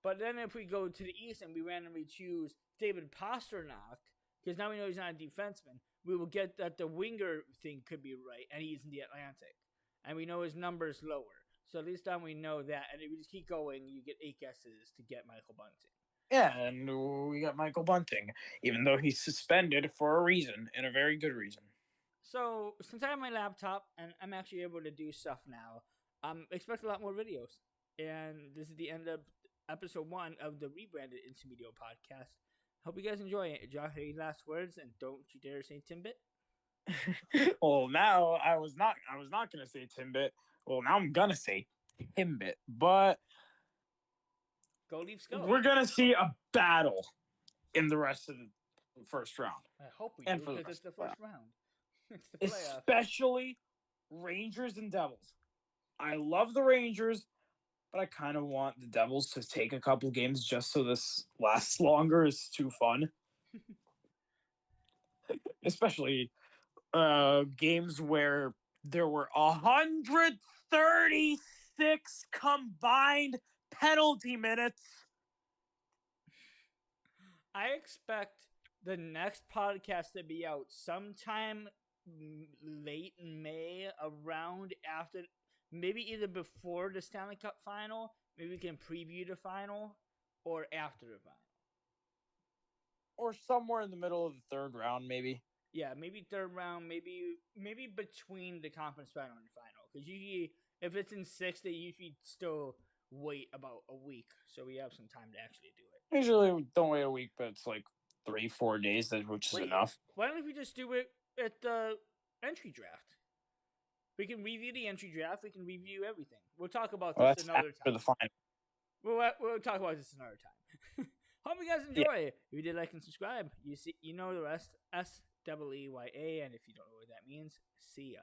But then if we go to the East and we randomly choose David Pastrnak, because now we know he's not a defenseman, we will get that the winger thing could be right, and he's in the Atlantic. And we know his number is lower. So at least time we know that, and if we just keep going, you get 8 guesses to get Michael Bunting. Yeah, and we got Michael Bunting, even though he's suspended for a reason, and a very good reason. So, since I have my laptop, and I'm actually able to do stuff now, expect a lot more videos. And this is the end of episode 1 of the rebranded IntermedioPodcast. Hope you guys enjoy it. Josh, any last words, and don't you dare say Timbit. Well, now I was not gonna say Timbit. Well, now I'm gonna say Timbit, but go Leafs go. We're gonna see a battle in the rest of the first round. I hope we do, because it's the first round. It's the playoff. Especially Rangers and Devils. I love the Rangers, but I kind of want the Devils to take a couple games just so this lasts longer. It's too fun. Especially games where there were 136 combined penalty minutes. I expect the next podcast to be out sometime late May, around after maybe either before the Stanley Cup final, maybe we can preview the final, or after the final. Or somewhere in the middle of the third round, maybe. Yeah, maybe third round, maybe between the conference final and the final. Because usually, if it's in 6, they usually still wait about a week, so we have some time to actually do it. Usually we don't wait a week, but it's like 3-4 days, which is enough. Why don't we just do it at the entry draft? We can review the entry draft. We can review everything. We'll talk about this another time. The final. We'll talk about this another time. Hope you guys enjoy it. If you did, like and subscribe. You know the rest. SEEYA, and if you don't know what that means, see ya.